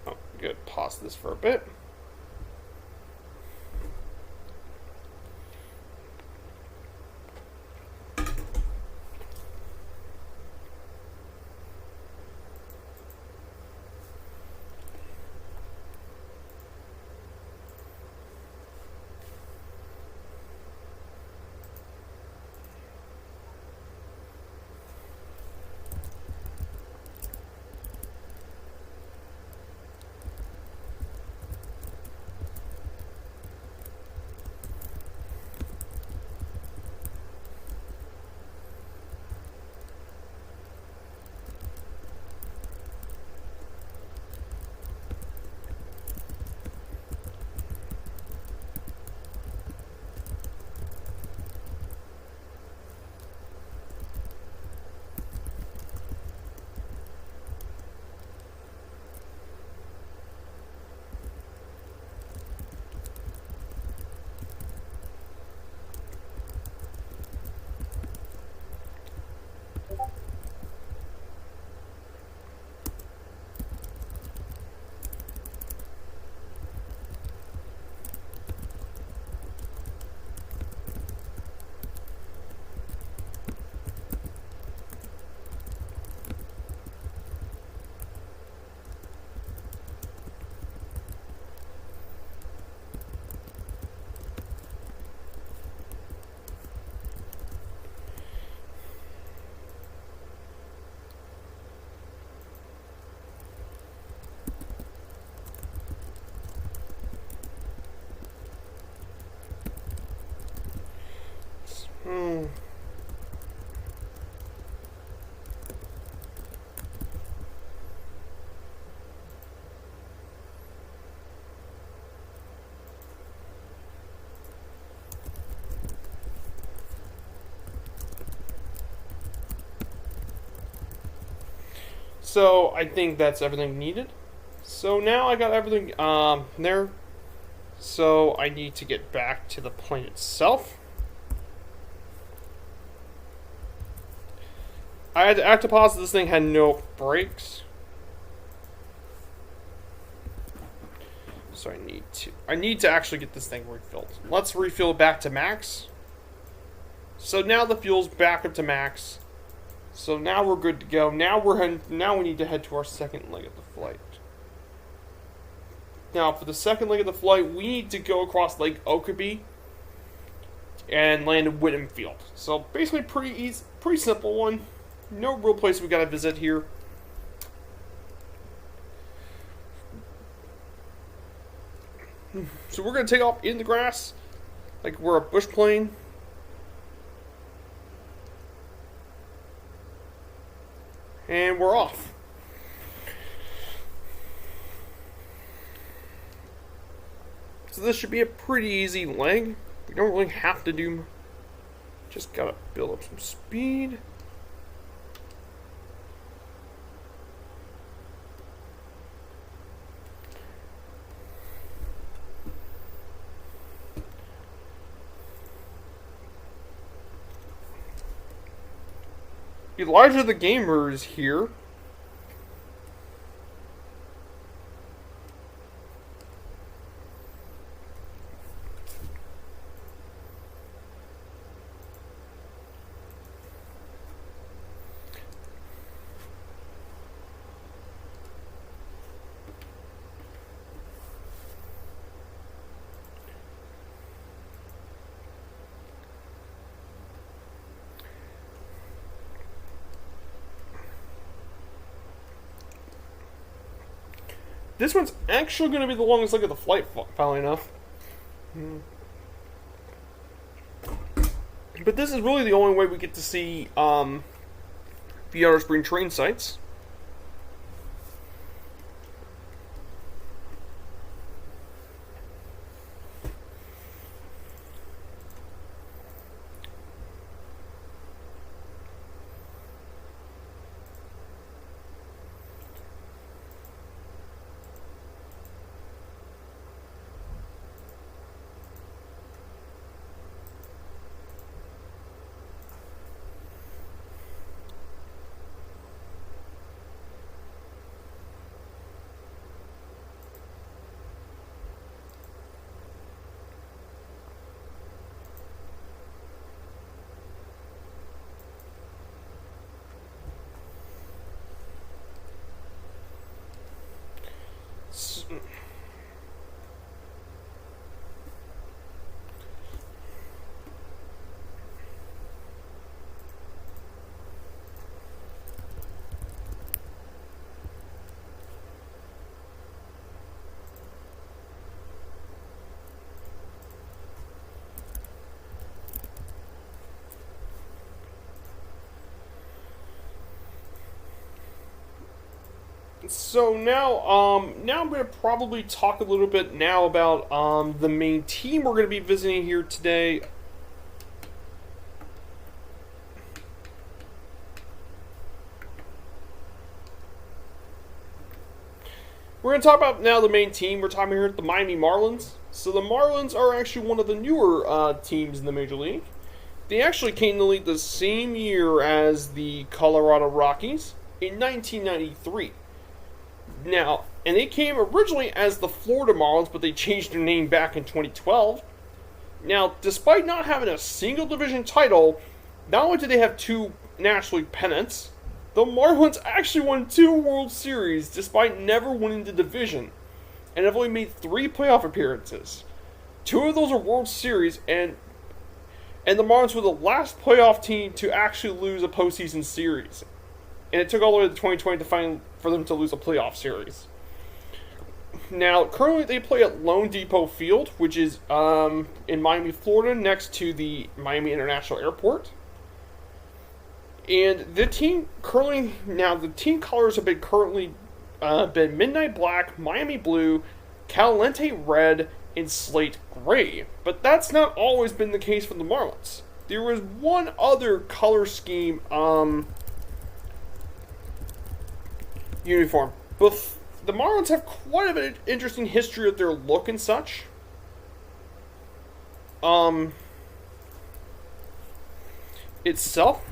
Oh, good. Pause this for a bit. So I think that's everything needed. So now I got everything there. So I need to get back to the plane itself. I had to act pause. This thing had no brakes. So I need to actually get this thing refilled. Let's refill it back to max. So now the fuel's back up to max. So now we're good to go. Now we need to head to our second leg of the flight. Now for the second leg of the flight, we need to go across Lake Okeechobee and land in Whitman Field. So basically pretty easy, pretty simple one. No real place we gotta visit here. So we're gonna take off in the grass, like we're a bush plane. And we're off. So this should be a pretty easy leg. We don't really have to do. Just gotta build up some speed. Elijah the Gamer is here. This one's actually going to be the longest leg of the flight, funnily enough. But this is really the only way we get to see the outer spring train sites. So now I'm going to probably talk a little bit now about the main team we're going to be visiting here today. We're going to talk about now the main team. We're talking here at the Miami Marlins. So the Marlins are actually one of the newer teams in the Major League. They actually came to the league the same year as the Colorado Rockies in 1993. Now, and they came originally as the Florida Marlins, but they changed their name back in 2012. Now, despite not having a single division title, not only did they have 2 National League pennants, the Marlins actually won 2 World Series despite never winning the division, and have only made 3 playoff appearances. 2 of those are World Series, and the Marlins were the last playoff team to actually lose a postseason series. And it took all the way to 2020 for them to lose a playoff series. Now, currently they play at Lone Depot Field, which is in Miami, Florida, next to the Miami International Airport. And the team colors have been Midnight Black, Miami Blue, Caliente Red, and Slate Gray. But that's not always been the case for the Marlins. There was one other color scheme uniform. But the Marlins have quite a bit of interesting history of their look and such. Itself.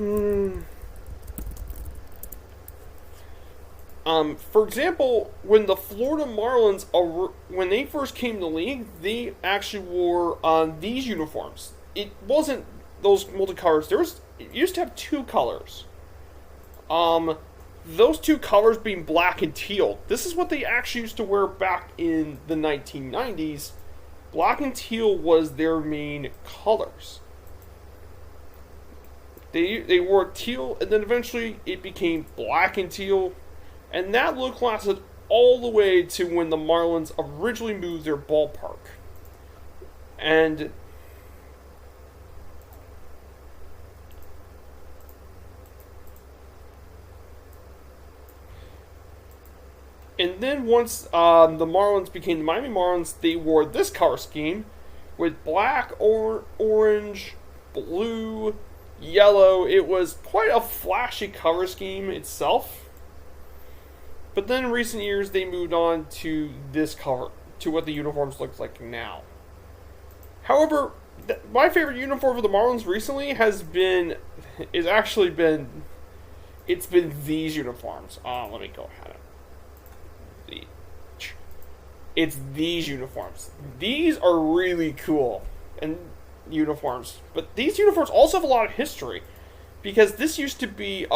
For example, when the Florida Marlins, when they first came to the league, they actually wore these uniforms. It wasn't those multicolors. It used to have 2 colors. Those 2 colors being black and teal. This is what they actually used to wear back in the 1990s. Black and teal was their main colors. They wore teal, and then eventually it became black and teal. And that look lasted all the way to when the Marlins originally moved their ballpark. And then once the Marlins became the Miami Marlins, they wore this color scheme with black, orange, blue, yellow. It was quite a flashy color scheme itself. But then in recent years, they moved on to this color, to what the uniforms look like now. However, my favorite uniform for the Marlins recently it's been these uniforms. Let me go ahead. It's these uniforms. These are really cool and uniforms, but these uniforms also have a lot of history, because this used to be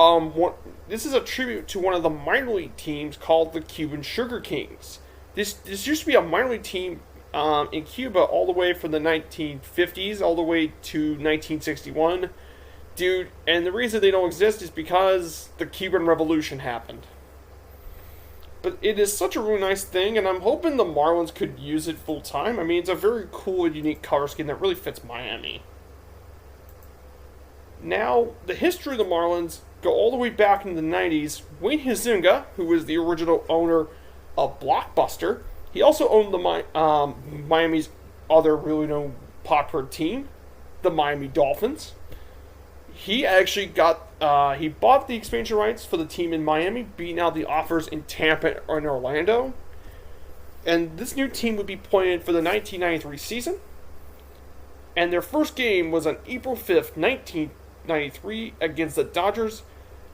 this is a tribute to one of the minor league teams called the Cuban Sugar Kings. This used to be a minor league team in Cuba all the way from the 1950s all the way to 1961. Dude, and the reason they don't exist is because the Cuban Revolution happened. But it is such a really nice thing, and I'm hoping the Marlins could use it full time. I mean, it's a very cool and unique color scheme that really fits Miami. Now, the history of the Marlins go all the way back in the 90s. Wayne Huizenga, who was the original owner of Blockbuster, he also owned the Miami's other really known popular team, the Miami Dolphins. He actually he bought the expansion rights for the team in Miami, beating out the offers in Tampa and Orlando. And this new team would be playing for the 1993 season. And their first game was on April 5th, 1993 against the Dodgers.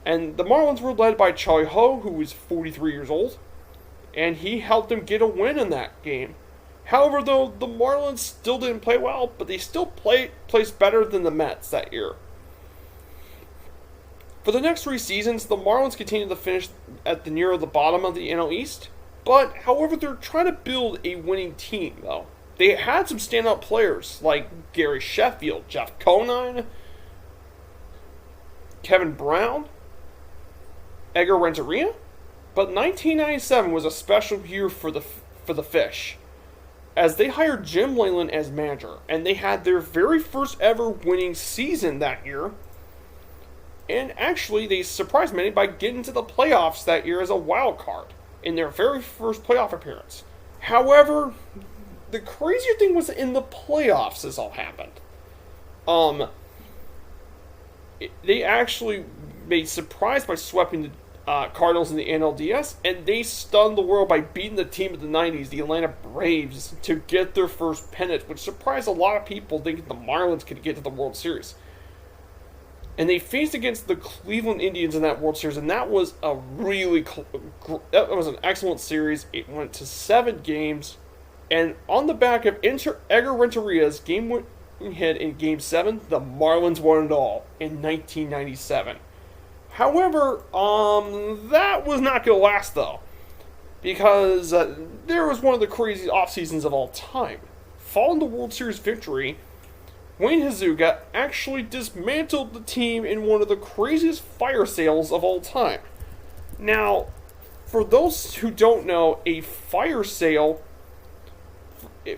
And the Marlins were led by Charlie Ho, who was 43 years old. And he helped them get a win in that game. However, though, the Marlins still didn't play well, but they still placed better than the Mets that year. For the next 3 seasons, the Marlins continued to finish at near the bottom of the NL East. But, however, they're trying to build a winning team, though. They had some standout players like Gary Sheffield, Jeff Conine, Kevin Brown, Edgar Renteria. But 1997 was a special year for the Fish, as they hired Jim Leyland as manager, and they had their very first ever winning season that year. And actually, they surprised many by getting to the playoffs that year as a wild card in their very first playoff appearance. However, the crazier thing was in the playoffs this all happened. They actually made surprised by sweeping the Cardinals in the NLDS, and they stunned the world by beating the team of the 90s, the Atlanta Braves, to get their first pennant, which surprised a lot of people thinking the Marlins could get to the World Series. And they faced against the Cleveland Indians in that World Series, and that was a that was an excellent series. It went to 7 games, and on the back of Edgar Renteria's game-winning hit in Game 7, the Marlins won it all in 1997. However, that was not going to last, though, because there was one of the craziest off seasons of all time. Following the World Series victory, Wayne Huizenga actually dismantled the team in one of the craziest fire sales of all time. Now, for those who don't know, a fire sale,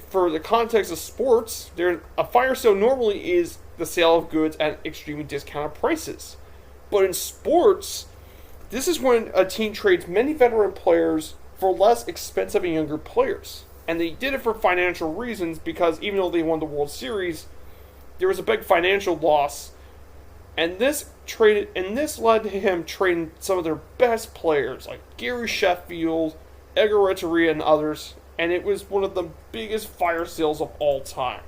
for the context of sports, a fire sale normally is the sale of goods at extremely discounted prices. But in sports, this is when a team trades many veteran players for less expensive and younger players. And they did it for financial reasons, because even though they won the World Series, there was a big financial loss, and this led to him trading some of their best players like Gary Sheffield, Edgar Renteria, and others, and it was one of the biggest fire sales of all time.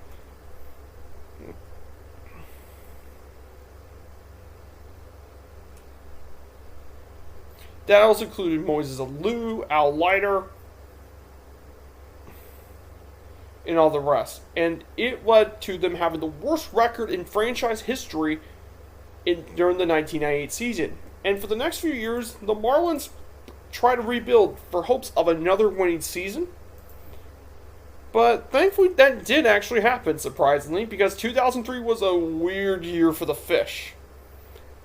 That also included Moises Alou, Al Leiter, and all the rest. And it led to them having the worst record in franchise history during the 1998 season. And for the next few years, the Marlins tried to rebuild for hopes of another winning season. But thankfully, that did actually happen, surprisingly, because 2003 was a weird year for the Fish.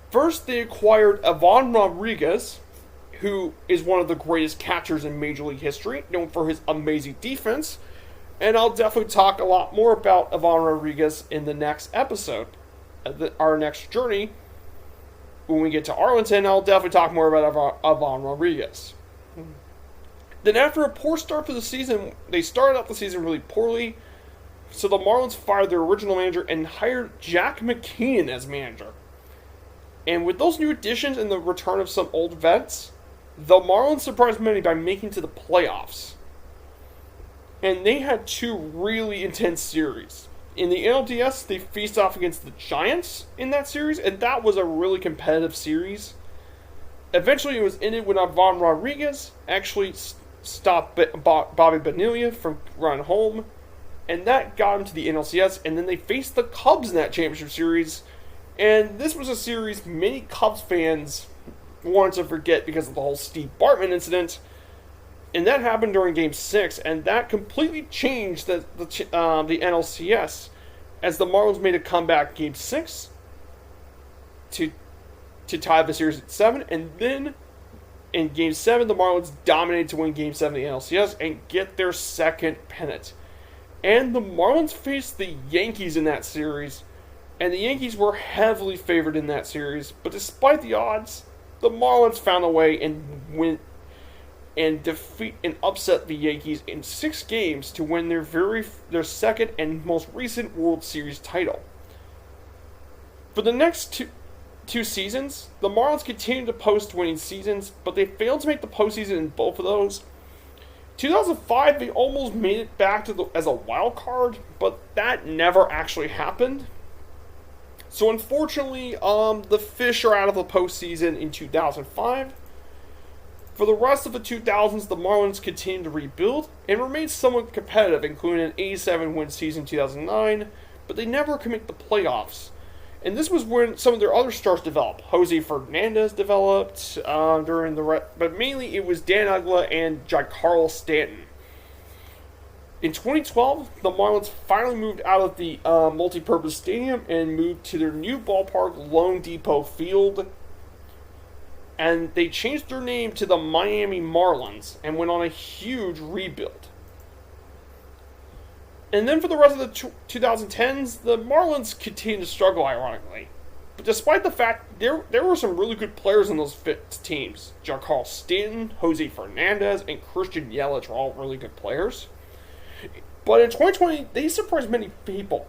First, they acquired Ivan Rodriguez, who is one of the greatest catchers in Major League history, known for his amazing defense. And I'll definitely talk a lot more about Ivan Rodriguez in the next episode. Our next journey, when we get to Arlington, I'll definitely talk more about Ivan Rodriguez. Then after a poor start for the season, they started out the season really poorly. So the Marlins fired their original manager and hired Jack McKeon as manager. And with those new additions and the return of some old vets, the Marlins surprised many by making it to the playoffs. And they had 2 really intense series. In the NLDS, they faced off against the Giants in that series, and that was a really competitive series. Eventually, it was ended when Ivan Rodriguez actually stopped Bobby Bonilla from running home, and that got him to the NLCS, and then they faced the Cubs in that championship series, and this was a series many Cubs fans wanted to forget because of the whole Steve Bartman incident. And that happened during Game 6, and that completely changed the NLCS, as the Marlins made a comeback Game 6 to tie the series at 7, and then in Game 7, the Marlins dominated to win Game 7 of the NLCS and get their second pennant. And the Marlins faced the Yankees in that series, and the Yankees were heavily favored in that series. But despite the odds, the Marlins found a way and win and defeat and upset the Yankees in 6 games to win their second and most recent World Series title. For the next two seasons, the Marlins continued to post winning seasons, but they failed to make the postseason in both of those. 2005, they almost made it back as a wild card, but that never actually happened. So unfortunately, the Fish are out of the postseason in 2005. For the rest of the 2000s, the Marlins continued to rebuild and remained somewhat competitive, including an 87-win season in 2009, but they never could make the playoffs. And this was when some of their other stars developed. Jose Fernandez developed but mainly it was Dan Uggla and Giancarlo Stanton. In 2012, the Marlins finally moved out of the multi-purpose stadium and moved to their new ballpark, Lone Depot Field. And they changed their name to the Miami Marlins and went on a huge rebuild. And then for the rest of the 2010s, the Marlins continued to struggle, ironically. But despite the fact there were some really good players in those teams. Giancarlo Stanton, Jose Fernandez, and Christian Yelich were all really good players. But in 2020, they surprised many people.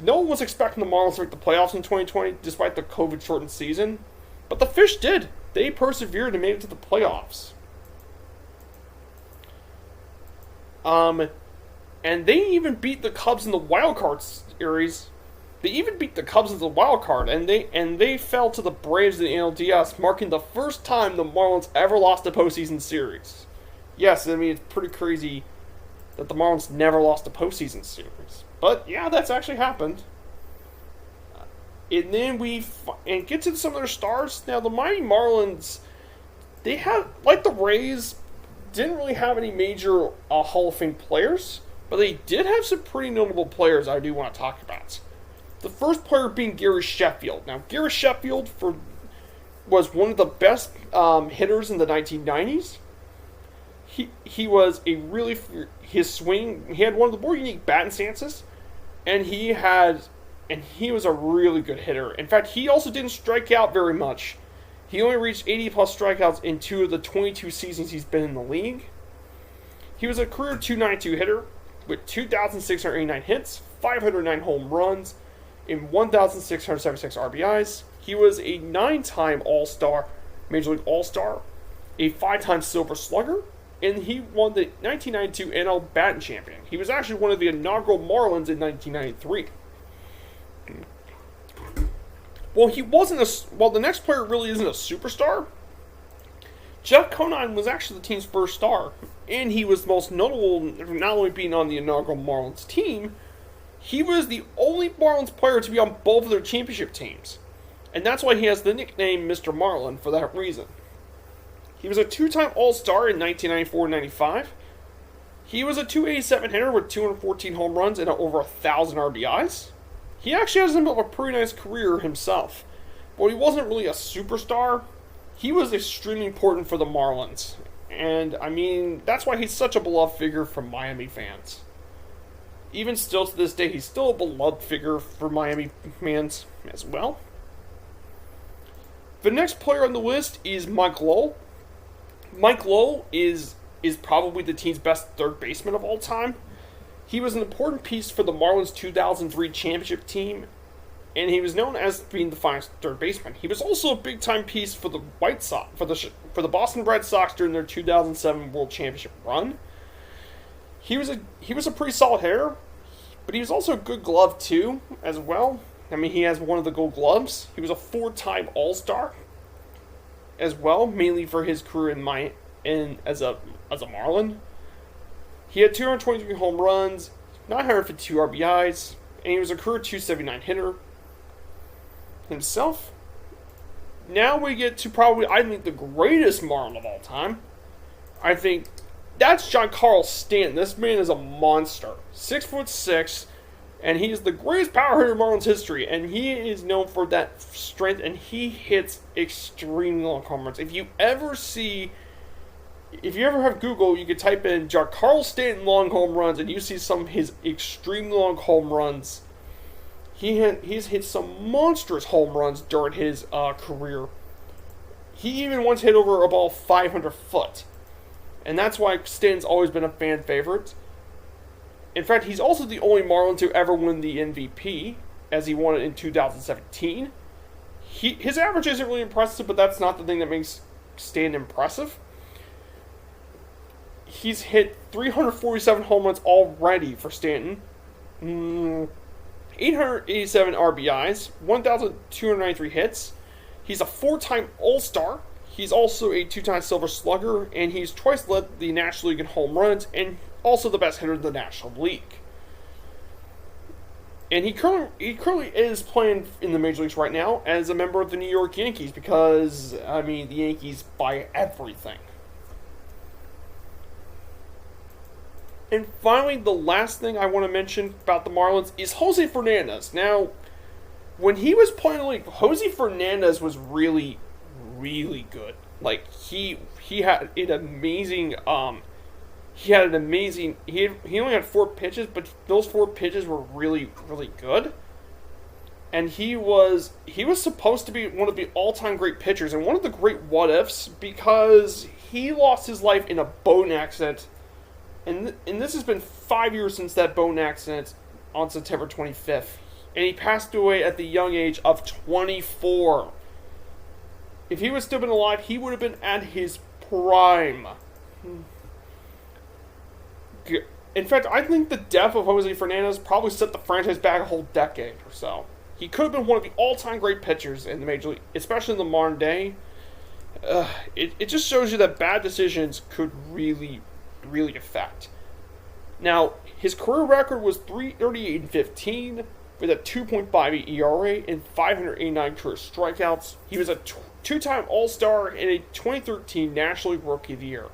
No one was expecting the Marlins to make the playoffs in 2020, despite the COVID-shortened season. But the Fish did. They persevered and made it to the playoffs. And they even beat the Cubs in the wild card series. They even beat the Cubs in the wild card, and they fell to the Braves in the NLDS, marking the first time the Marlins ever lost a postseason series. Yes, I mean, it's pretty crazy that the Marlins never lost a postseason series. But yeah, that's actually happened. And then and get to some of their stars. Now, the Miami Marlins, they had, like the Rays, didn't really have any major Hall of Fame players, but they did have some pretty notable players I do want to talk about. The first player being Gary Sheffield. Now, Gary Sheffield was one of the best hitters in the 1990s. He was his swing, he had one of the more unique batting stances, and he was a really good hitter. In fact, he also didn't strike out very much. He only reached 80-plus strikeouts in 2 of the 22 seasons he's been in the league. He was a career .292 hitter with 2,689 hits, 509 home runs, and 1,676 RBIs. He was a 9-time All-Star, Major League All-Star, a 5-time Silver Slugger, and he won the 1992 NL Batting Champion. He was actually one of the inaugural Marlins in 1993. Well, the next player really isn't a superstar. Jeff Conine was actually the team's first star, and he was most notable not only being on the inaugural Marlins team, he was the only Marlins player to be on both of their championship teams. And that's why he has the nickname Mr. Marlin for that reason. He was a 2-time All-Star in 1994-95. He was a .287 hitter with 214 home runs and over 1,000 RBIs. He actually has a pretty nice career himself. But he wasn't really a superstar. He was extremely important for the Marlins. And, I mean, that's why he's such a beloved figure from Miami fans. Even still to this day, he's still a beloved figure for Miami fans as well. The next player on the list is Mike Lowell. Mike Lowell is probably the team's best third baseman of all time. He was an important piece for the Marlins' 2003 championship team, and he was known as being the finest third baseman. He was also a big-time piece for the White Sox, for the Boston Red Sox during their 2007 World Championship run. He was a pretty solid hitter, but he was also a good glove too, as well. I mean, he has one of the Gold Gloves. He was a 4-time All-Star as well, mainly for his career as a Marlin. He had 223 home runs, 952 RBIs, and he was a career .279 hitter himself. Now we get to probably, I think, the greatest Marlin of all time. I think that's Giancarlo Stanton. This man is a monster. 6'6", And he is the greatest power hitter in Marlins history, and he is known for that strength, and he hits extremely long home runs. If you ever have Google, you could type in Giancarlo Stanton long home runs, and you see some of his extremely long home runs. He's hit some monstrous home runs during his career. He even once hit over a ball 500 foot. And that's why Stanton's always been a fan favorite. In fact, he's also the only Marlin to ever win the MVP, as he won it in 2017. His average isn't really impressive, but that's not the thing that makes Stanton impressive. He's hit 347 home runs already for Stanton. 887 RBIs, 1,293 hits. He's a 4-time All-Star. He's also a 2-time Silver Slugger, and he's twice led the National League in home runs, and also the best hitter in the National League. And he currently is playing in the Major Leagues right now as a member of the New York Yankees because, I mean, the Yankees buy everything. And finally, the last thing I want to mention about the Marlins is Jose Fernandez. Now, when he was playing the league, Jose Fernandez was really, really good. Like, he had an amazing he only had 4 pitches, but those 4 pitches were really, really good. And he was supposed to be one of the all-time great pitchers and one of the great what-ifs because he lost his life in a boating accident. And this has been 5 years since that boating accident on September 25th. And he passed away at the young age of 24. If he would still been alive, he would have been at his prime. In fact, I think the death of Jose Fernandez probably set the franchise back a whole decade or so. He could have been one of the all-time great pitchers in the Major League, especially in the modern day. It just shows you that bad decisions could really, really affect. Now, his career record was .338 with a 2.58 ERA and 589 career strikeouts. He was a 2-time All-Star and a 2013 National League Rookie of the Year.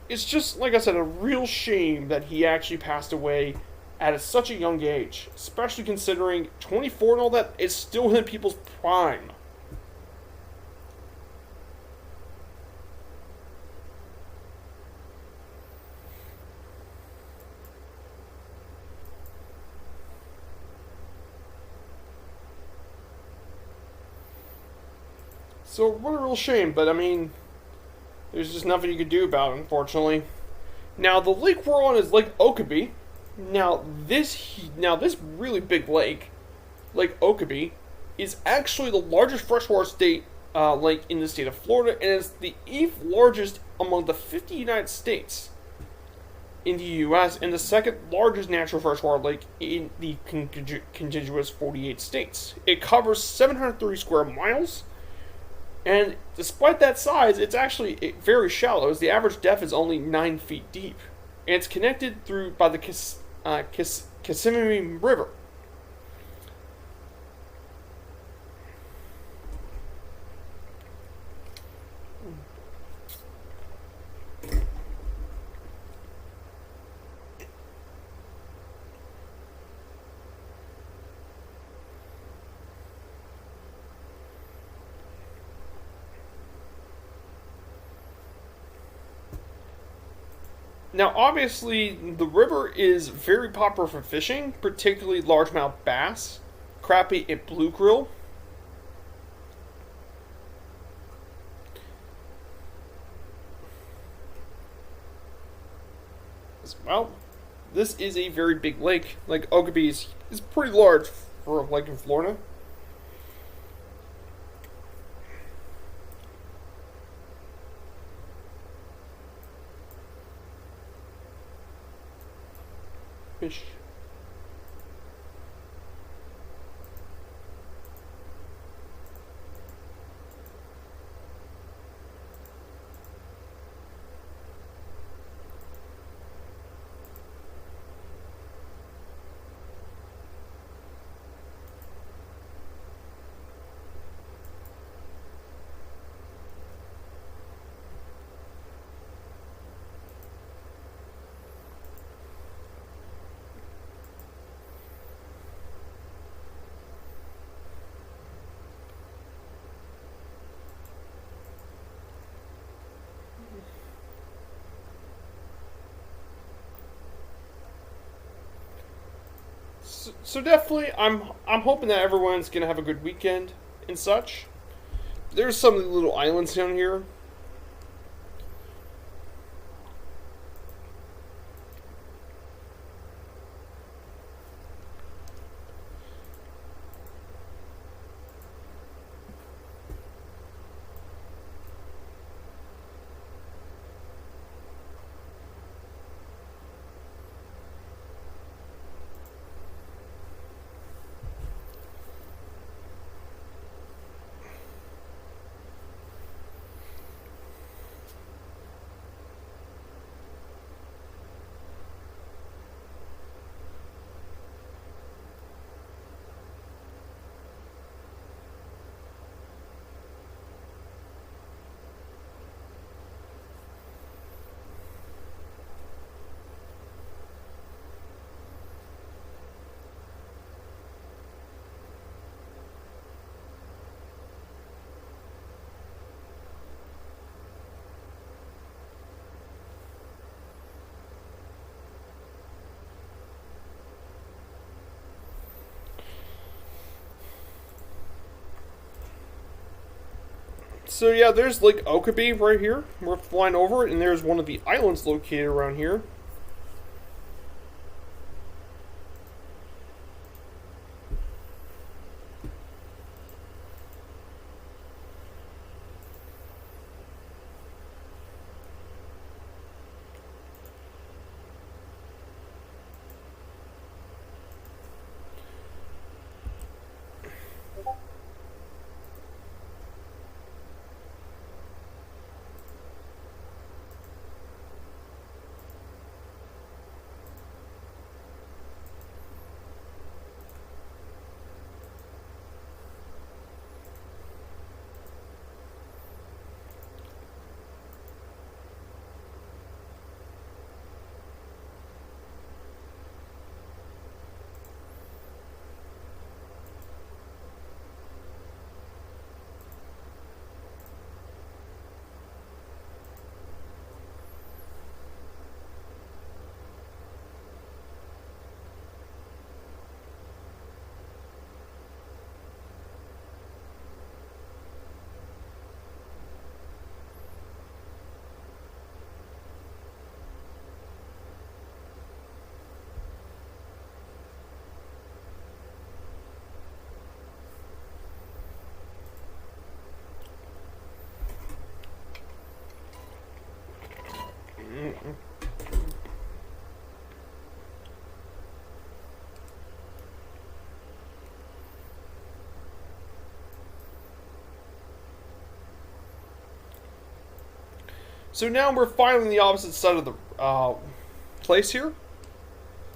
It's just, like I said, a real shame that he actually passed away at such a young age, especially considering 24 and all that is still in people's prime. So, what a real shame, but I mean, there's just nothing you could do about it, unfortunately. Now, the lake we're on is Lake Okeechobee. Now, this really big lake, Lake Okeechobee, is actually the largest freshwater lake in the state of Florida, and is the 8th largest among the 50 United States in the U.S., and the 2nd largest natural freshwater lake in the contiguous 48 states. It covers 730 square miles. And despite that size, it's actually very shallow, as the average depth is only 9 feet deep. And it's connected by the Kissimmee River. Now, obviously, the river is very popular for fishing, particularly largemouth bass, crappie, and bluegill. Well, this is a very big lake. Lake Okeechobee is pretty large for a lake in Florida. Fish. So definitely, I'm hoping that everyone's gonna have a good weekend and such. There's some of the little islands down here. So yeah, there's Lake Okeechobee right here. We're flying over it, and there's one of the islands located around here. So now we're finally on the opposite side of the place here.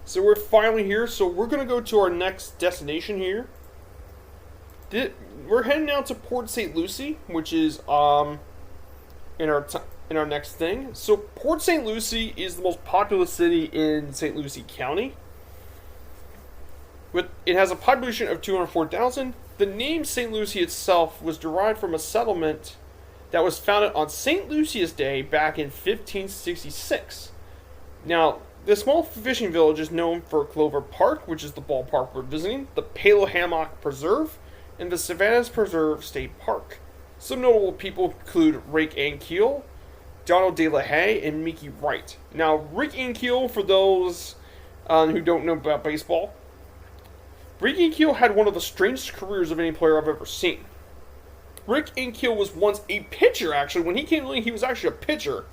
So we're finally here. So we're gonna go to our next destination here. We're heading out to Port St. Lucie, which is in our next thing. So Port St. Lucie is the most populous city in St. Lucie County. It has a population of 204,000. The name St. Lucie itself was derived from a settlement that was founded on St. Lucia's Day back in 1566. Now, the small fishing village is known for Clover Park, which is the ballpark we're visiting, the Palo Hammock Preserve, and the Savannah's Preserve State Park. Some notable people include Rick Ankiel, Donald De La Haye, and Mickey Wright. Now, Rick Ankiel, for those who don't know about baseball, Rick Ankiel had one of the strangest careers of any player I've ever seen. Rick Ankiel was once a pitcher, actually. When he came to the league, he was actually a pitcher.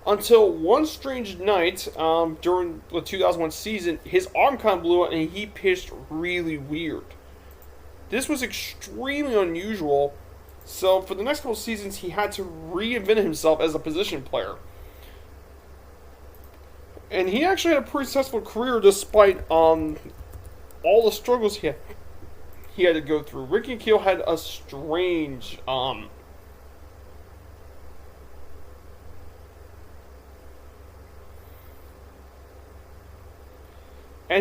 Until one strange night during the 2001 season, his arm kind of blew out and he pitched really weird. This was extremely unusual, so for the next couple of seasons, he had to reinvent himself as a position player. And he actually had a pretty successful career despite all the struggles he had to go through. Rick Ankiel had a strange and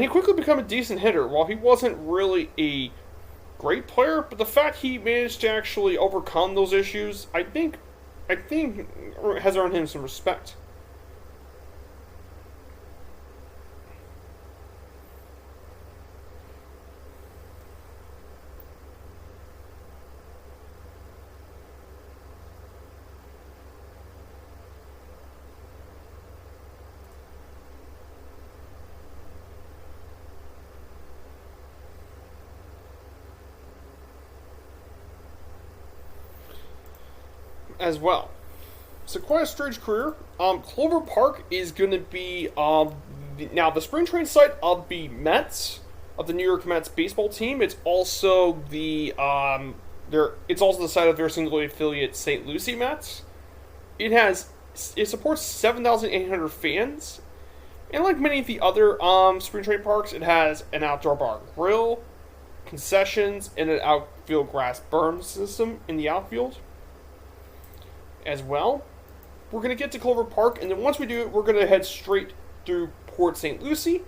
he quickly became a decent hitter. While he wasn't really a great player, but the fact he managed to actually overcome those issues, I think has earned him some respect. as well. So quite a strange career. Clover Park is going to be now the spring training site of the Mets, of the New York Mets baseball team. It's also it's also the site of their single affiliate St. Lucie Mets. It supports 7,800 fans, and like many of the other spring training parks, it has an outdoor bar and grill, concessions, and an outfield grass berm system in the outfield as well. We're going to get to Clover Park, and then once we do it, we're going to head straight through Port St. Lucie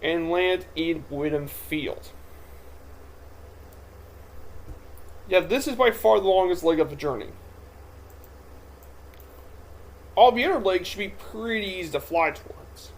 and land in Whittam Field. Yeah, this is by far the longest leg of the journey. All the other legs should be pretty easy to fly towards.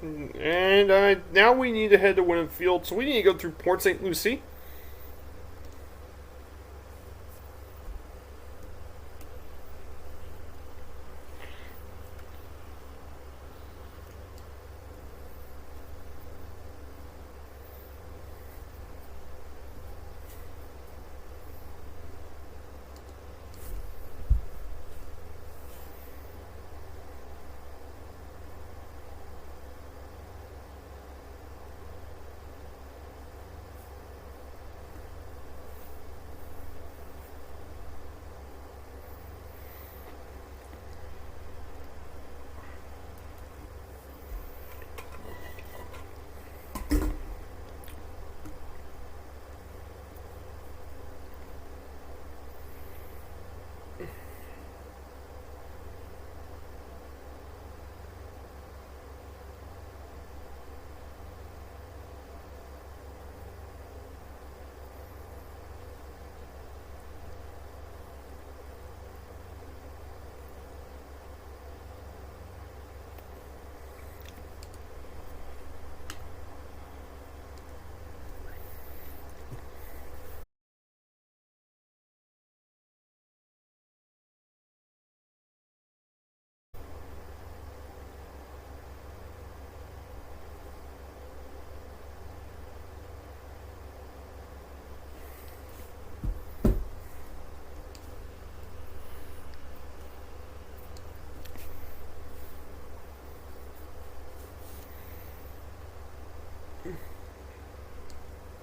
And now we need to head to Winfield, so we need to go through Port St. Lucie.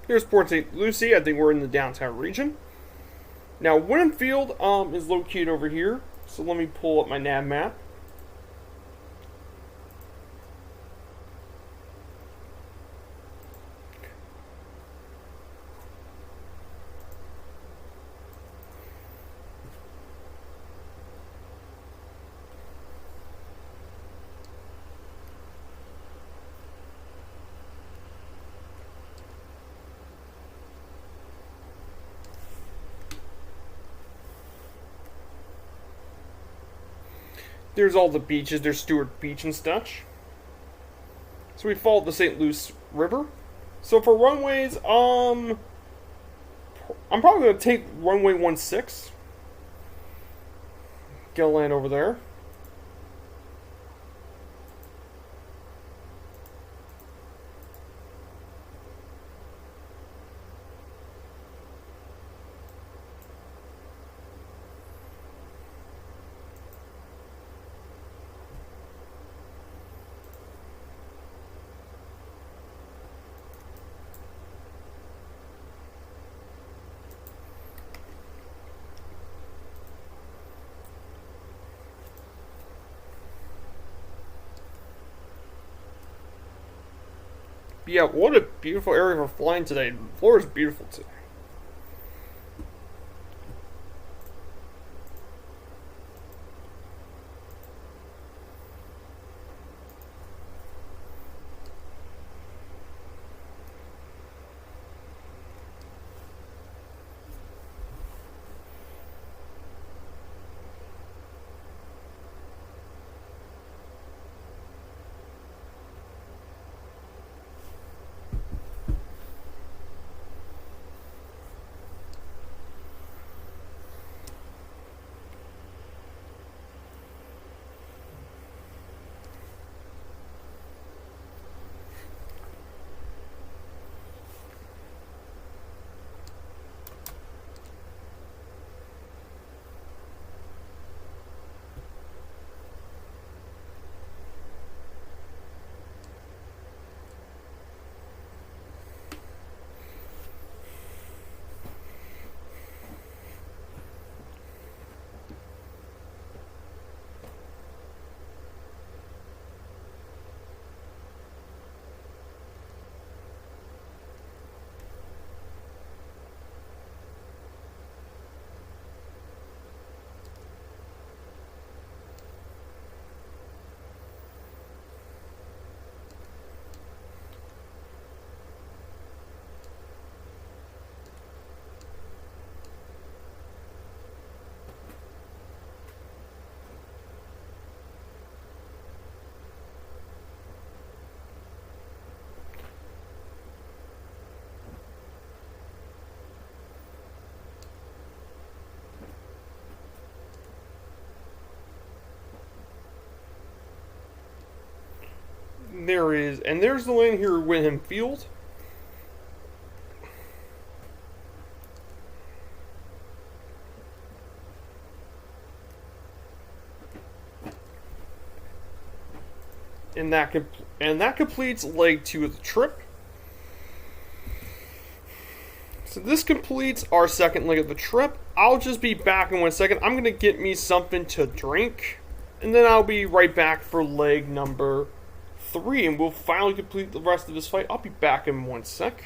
Here's Port St. Lucie. I think we're in the downtown region. Now, Winfield is located over here. So let me pull up my nav map. There's all the beaches. There's Stewart Beach and such. So we follow the St. Louis River. So for runways, I'm probably gonna take runway 16. Get a land over there. Yeah, what a beautiful area for flying today. Florida's beautiful today. There is, and there's the lane here at Wyndham Field. And that completes leg 2 of the trip. So this completes our second leg of the trip. I'll just be back in 1 second. I'm gonna get me something to drink, and then I'll be right back for leg number 3, and we'll finally complete the rest of this fight. I'll be back in 1 sec.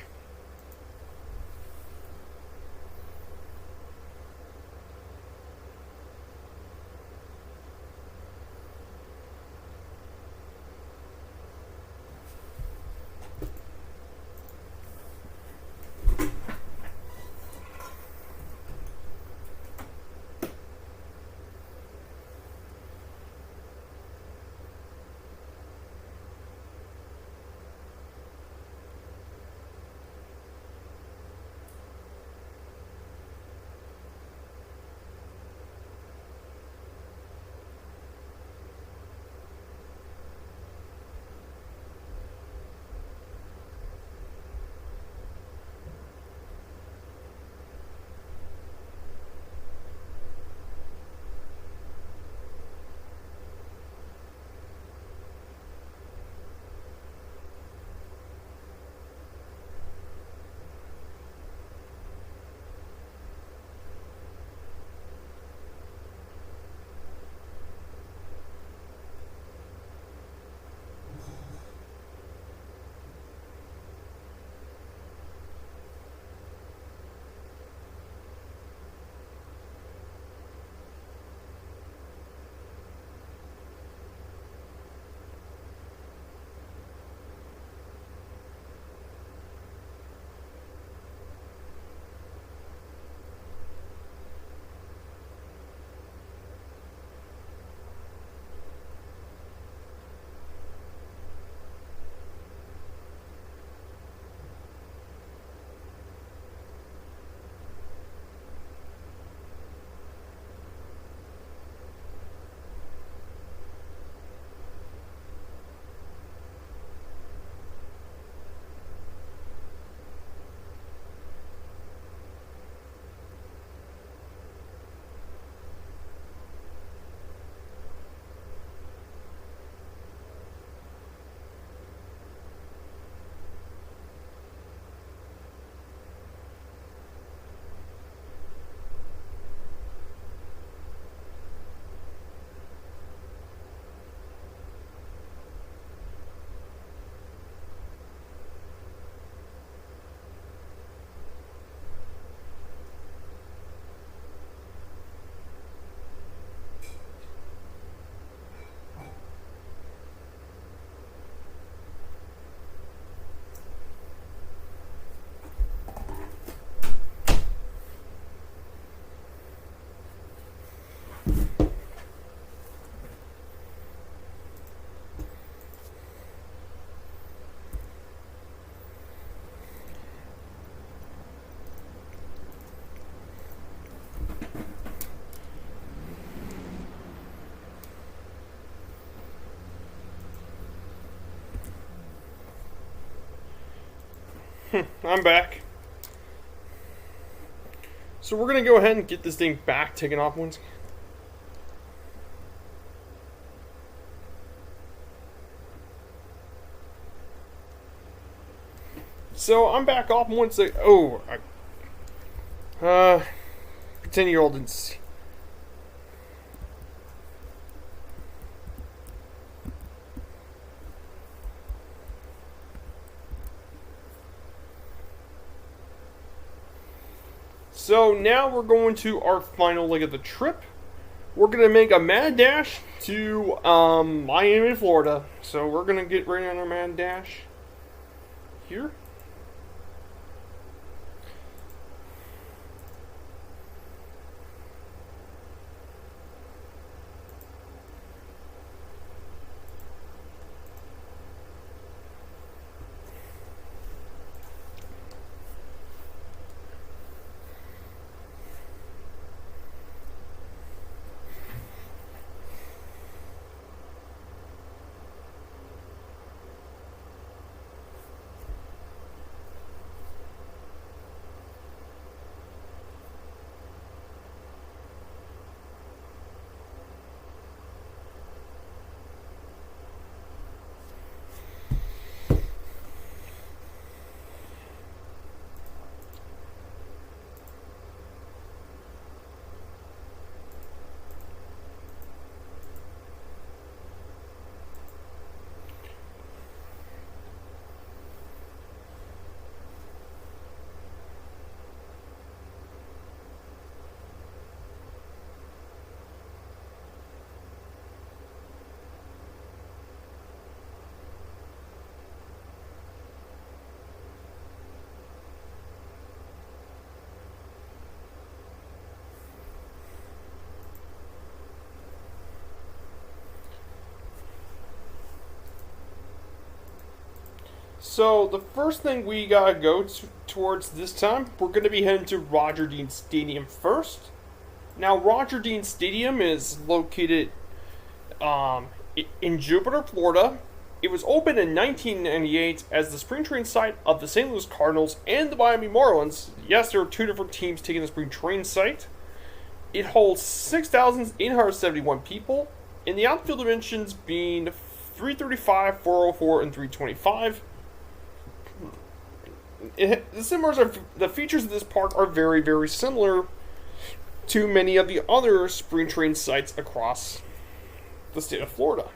I'm back. So we're gonna go ahead and get this thing back taken off once. So I'm back off once. Oh, 10-year-old didn't see. So now we're going to our final leg of the trip. We're going to make a mad dash to Miami, Florida. So we're going to get right on our mad dash here. So the first thing we gotta go towards this time, we're gonna be heading to Roger Dean Stadium first. Now, Roger Dean Stadium is located in Jupiter, Florida. It was opened in 1998 as the spring training site of the St. Louis Cardinals and the Miami Marlins. Yes, there are two different teams taking the spring training site. It holds 6,871 people, and the outfield dimensions being 335, 404, and 325. The features of this park are very, very similar to many of the other spring training sites across the state of Florida.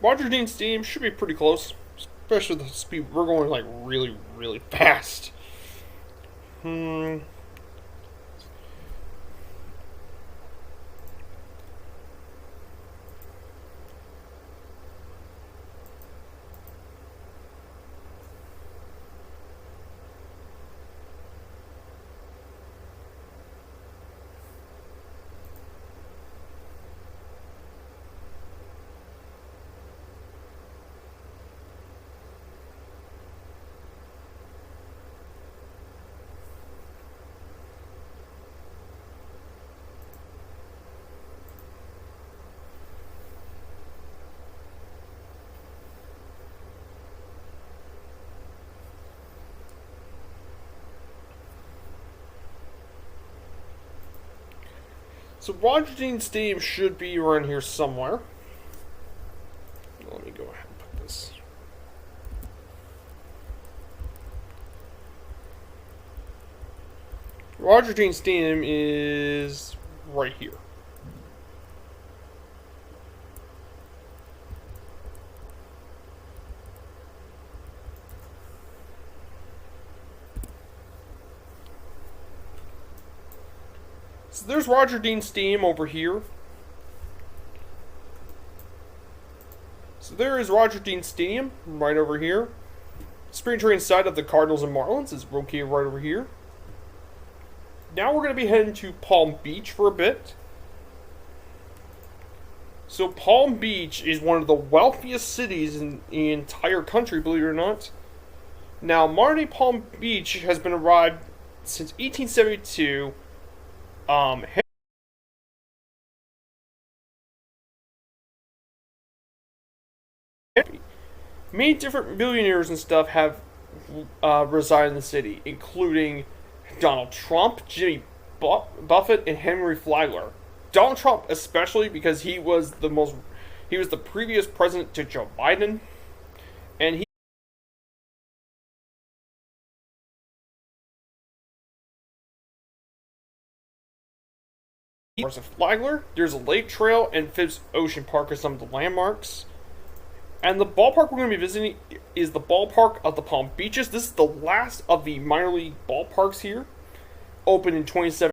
Roger Dean Stadium should be pretty close, especially the speed. We're going like really, really fast. So Roger Dean Stadium should be around here somewhere. Let me go ahead and put this. Roger Dean Stadium is right here. So there's Roger Dean Stadium over here. So there is Roger Dean Stadium right over here. Spring training side of the Cardinals and Marlins is located right over here. Now we're going to be heading to Palm Beach for a bit. So Palm Beach is one of the wealthiest cities in the entire country, believe it or not. Now, modern-day Palm Beach has been arrived since 1872. Many different millionaires and stuff have reside in the city, including Donald Trump, Jimmy Buffett, and Henry Flagler. Donald Trump, especially because he was the previous president to Joe Biden, and he. Flagler, there's a lake trail, and Phipps Ocean Park are some of the landmarks. And the ballpark we're going to be visiting is the ballpark of the Palm Beaches. This is the last of the minor league ballparks here, opened in 2017.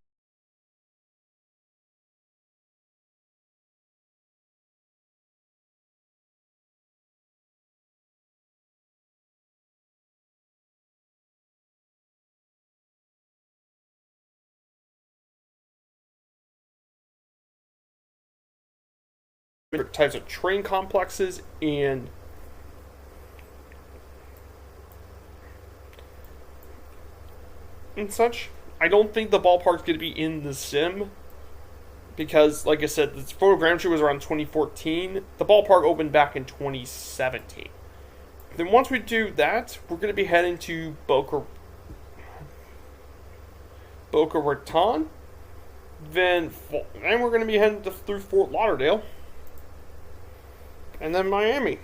Types of train complexes and such. I don't think the ballpark's going to be in the sim because, like I said, this photogram shoot was around 2014. The ballpark opened back in 2017. Then once we do that, we're going to be heading to Boca Raton. Then we're going to be heading through Fort Lauderdale. And then Miami.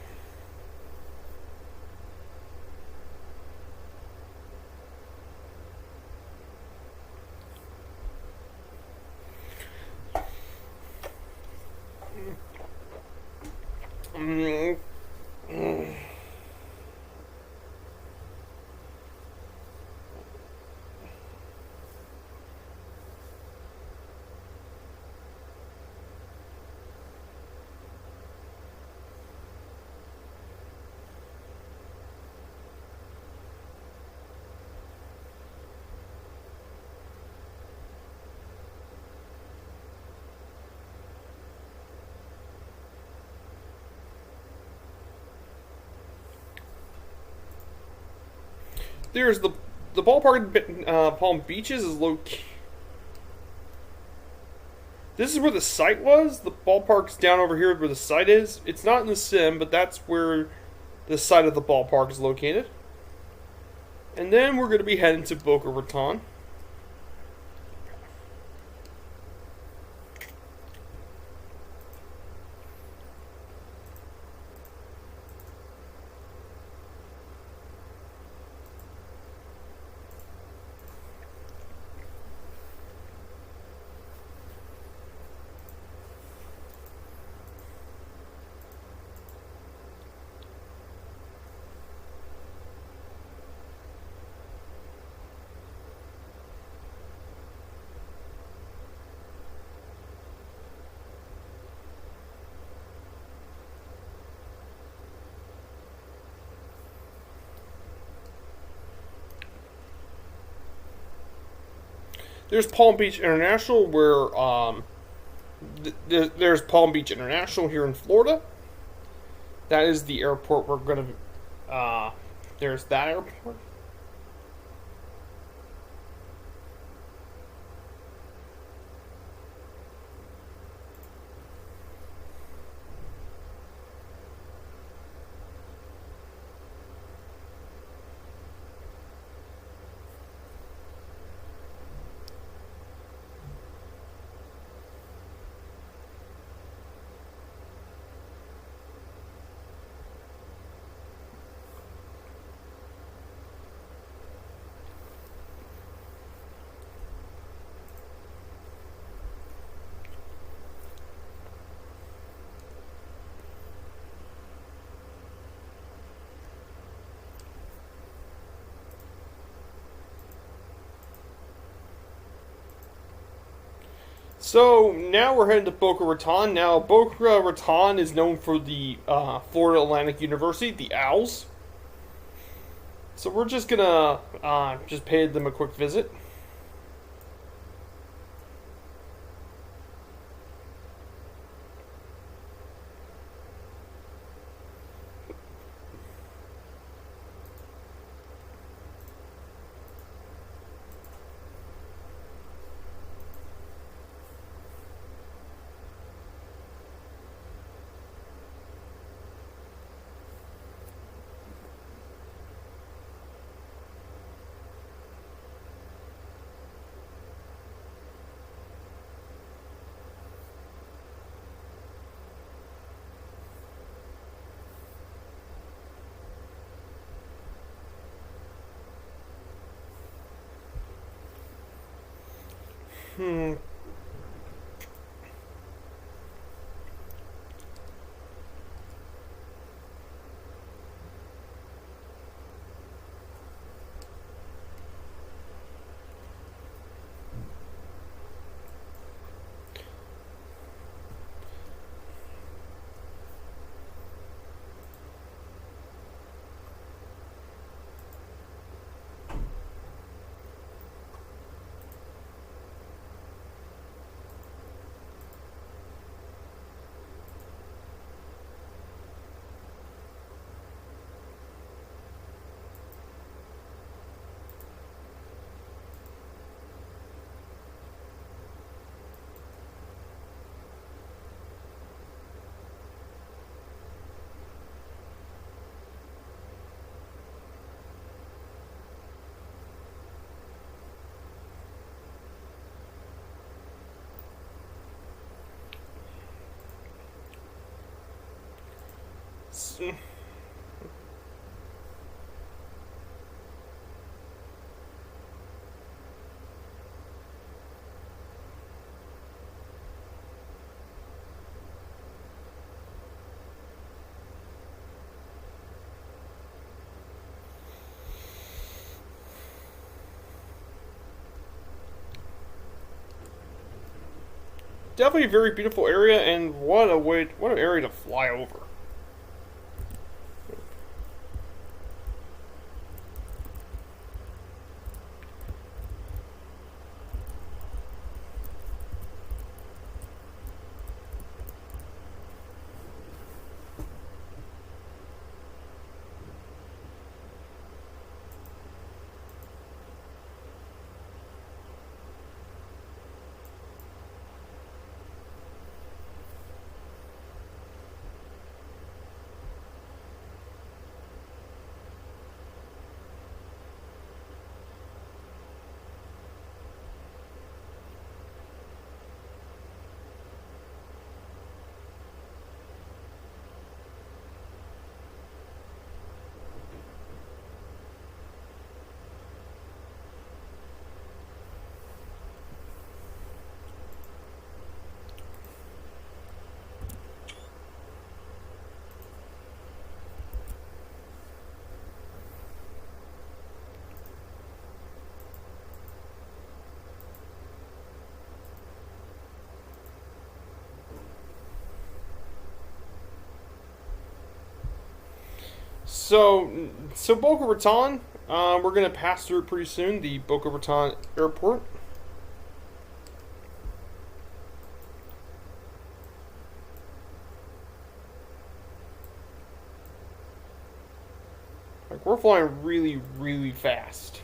There's the ballpark in Palm Beaches is located. This is where the site was. The ballpark's down over here where the site is. It's not in the sim, but that's where the site of the ballpark is located. And then we're going to be heading to Boca Raton. There's Palm Beach International, where there's Palm Beach International here in Florida. That is the airport we're going to. There's that airport. So now we're heading to Boca Raton. Now Boca Raton is known for the Florida Atlantic University, the Owls. So we're just gonna just pay them a quick visit. Hmm. Definitely a very beautiful area, and what an area to fly over. So Boca Raton, we're gonna pass through it pretty soon. The Boca Raton Airport. Like we're flying really, really fast.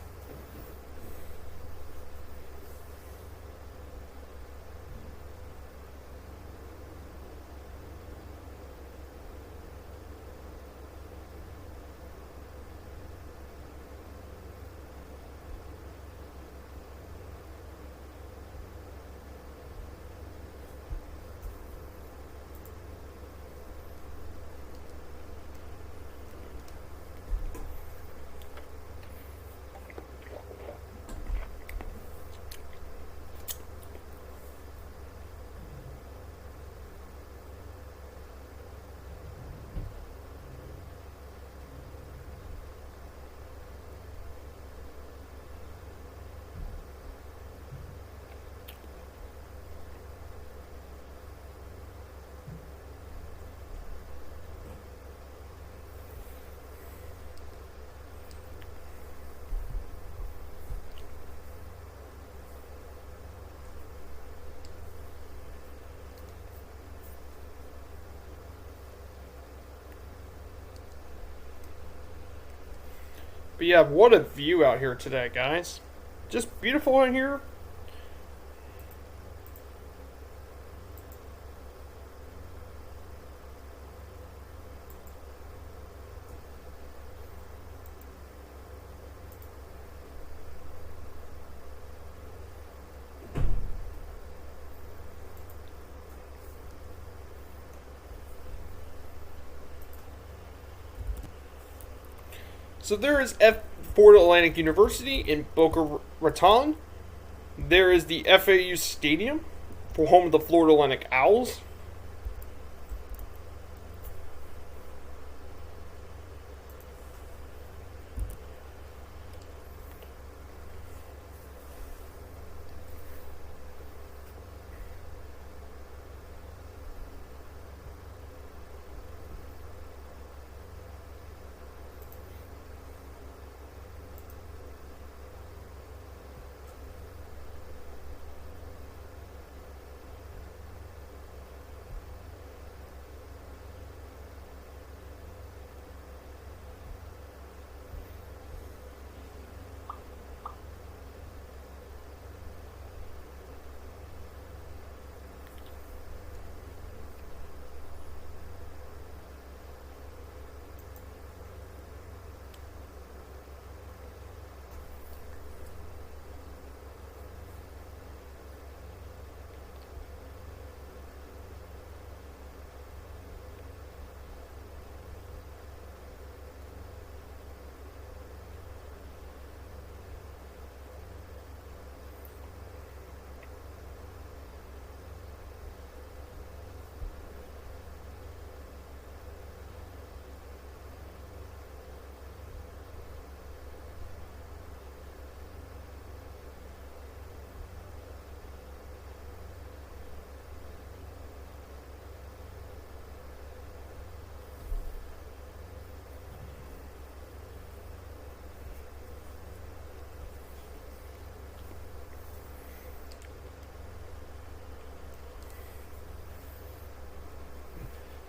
But yeah, what a view out here today, guys. Just beautiful out here. So there is Florida Atlantic University in Boca Raton. There is the FAU Stadium, for home of the Florida Atlantic Owls.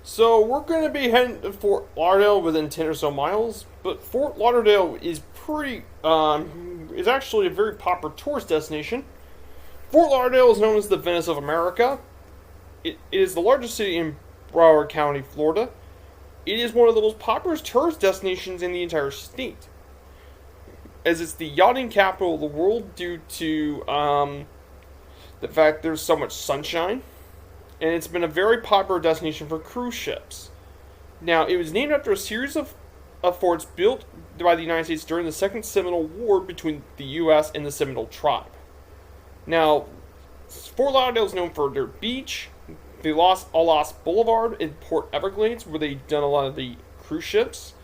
So we're going to be heading to Fort Lauderdale within 10 or so miles, but Fort Lauderdale is is actually a very popular tourist destination. Fort Lauderdale is known as the Venice of America. It is the largest city in Broward County, Florida. It is one of the most popular tourist destinations in the entire state, as it's the yachting capital of the world due to the fact there's so much sunshine, and it's been a very popular destination for cruise ships. Now, it was named after a series of forts built by the United States during the Second Seminole War between the U.S. and the Seminole tribe. Now, Fort Lauderdale is known for their beach, the Los Alas Boulevard in Port Everglades, where they've done a lot of the cruise ships.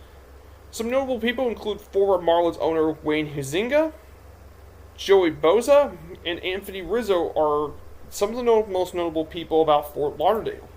Some notable people include former Marlins owner Wayne Huizenga, Joey Boza, and Anthony Rizzo are some of the most notable people about Fort Lauderdale.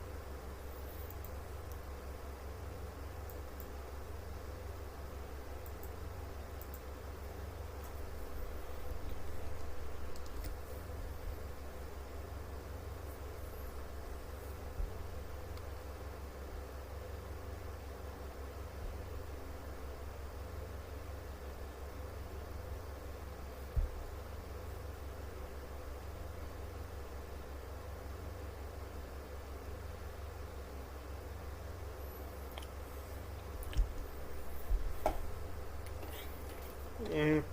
Mm,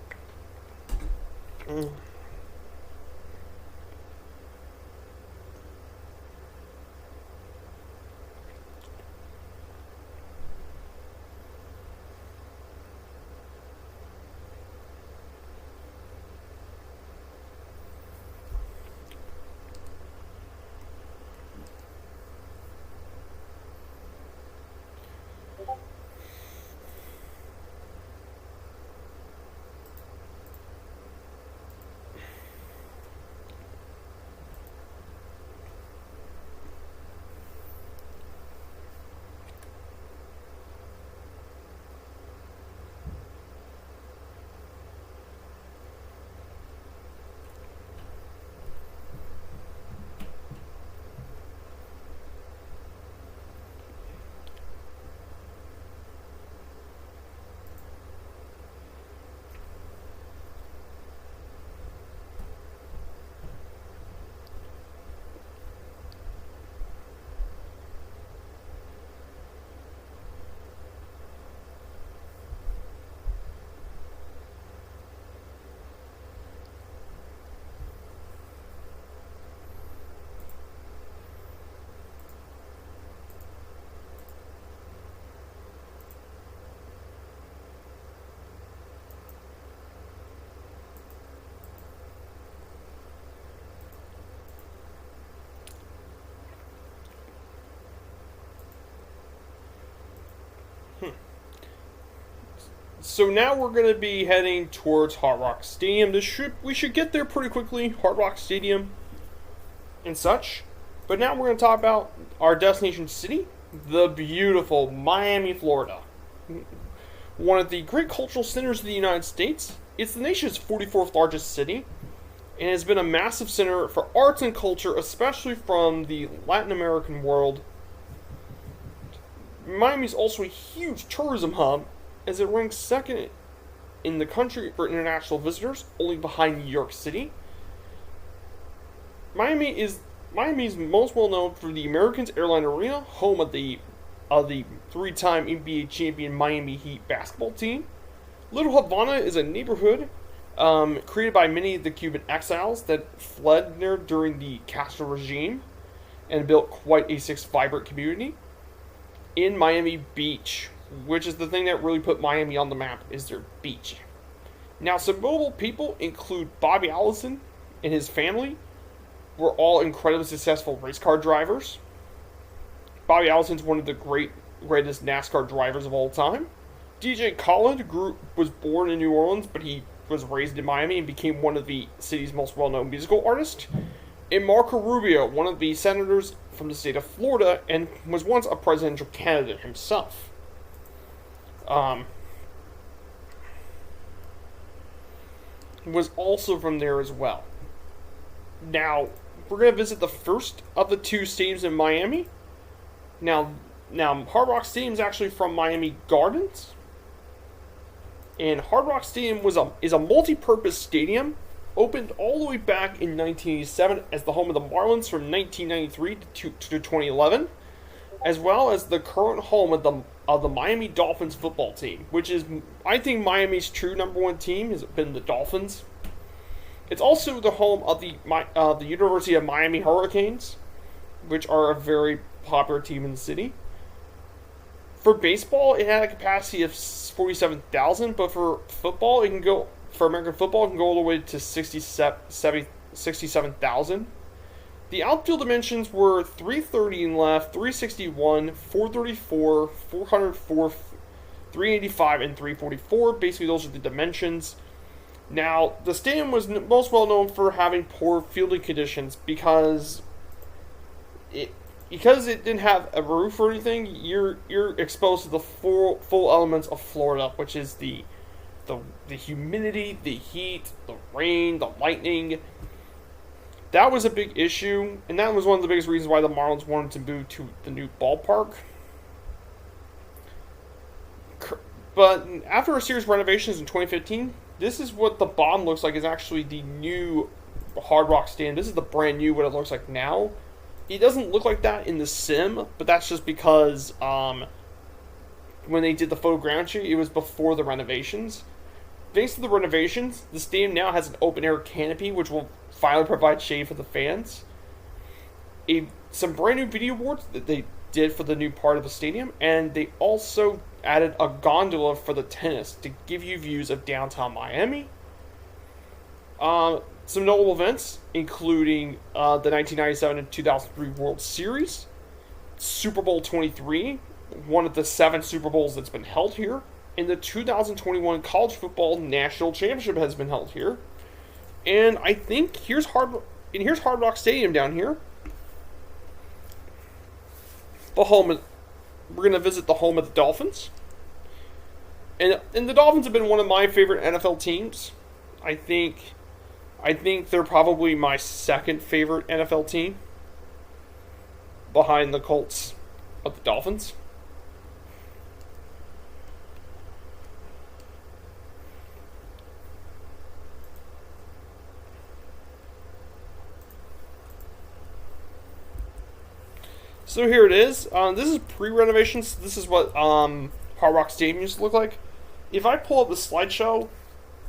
mm. So now we're going to be heading towards Hard Rock Stadium. We should get there pretty quickly, Hard Rock Stadium and such. But now we're going to talk about our destination city, the beautiful Miami, Florida. One of the great cultural centers of the United States. It's the nation's 44th largest city, and has been a massive center for arts and culture, especially from the Latin American world. Miami is also a huge tourism hub, as it ranks second in the country for international visitors, only behind New York City. Miami is most well known for the Americans Airlines Arena, home of the three-time NBA champion Miami Heat basketball team. Little Havana is a neighborhood created by many of the Cuban exiles that fled there during the Castro regime, and built quite a vibrant community. In Miami Beach, which is the thing that really put Miami on the map, is their beach. Now, some notable people include Bobby Allison and his family, were all incredibly successful race car drivers. Bobby Allison's one of the greatest NASCAR drivers of all time. DJ Khaled was born in New Orleans, but he was raised in Miami and became one of the city's most well-known musical artists. And Marco Rubio, one of the senators from the state of Florida, and was once a presidential candidate himself. Was also from there as well. Now, we're going to visit the first of the two stadiums in Miami. Now, Hard Rock Stadium is actually from Miami Gardens. And Hard Rock Stadium is a multi-purpose stadium, opened all the way back in 1987 as the home of the Marlins from 1993 to 2011, as well as the current home of the Miami Dolphins football team, which is, I think, Miami's true number one team has been the Dolphins. It's also the home of the University of Miami Hurricanes, which are a very popular team in the city. For baseball, it had a capacity of 47,000, but for football, for American football, it can go all the way to 67,000. The outfield dimensions were 330 in left, 361, 434, 404, 385, and 344. Basically, those are the dimensions. Now, the stadium was most well known for having poor fielding conditions because it didn't have a roof or anything. You're exposed to the full elements of Florida, which is the humidity, the heat, the rain, the lightning. That was a big issue, and that was one of the biggest reasons why the Marlins wanted to move to the new ballpark. But after a series of renovations in 2015, this is what the bottom looks like. Is actually the new Hard Rock Stadium. This is the brand new what it looks like now. It doesn't look like that in the sim, but that's just because when they did the photogrammetry, it was before the renovations. Thanks to the renovations, the stadium now has an open-air canopy, which will finally provide shade for the fans. Some brand new video boards that they did for the new part of the stadium, and they also added a gondola for the tennis to give you views of downtown Miami. Some notable events, including the 1997 and 2003 World Series, Super Bowl 23, one of the 7 Super Bowls that's been held here, and the 2021 College Football National Championship has been held here. And I think here's Hard Rock Stadium down here. We're going to visit the home of the Dolphins. And the Dolphins have been one of my favorite NFL teams. I think they're probably my second favorite NFL team, behind the Colts of the Dolphins. So here it is. This is pre-renovations. This is what Hard Rock Stadium used to look like. If I pull up the slideshow,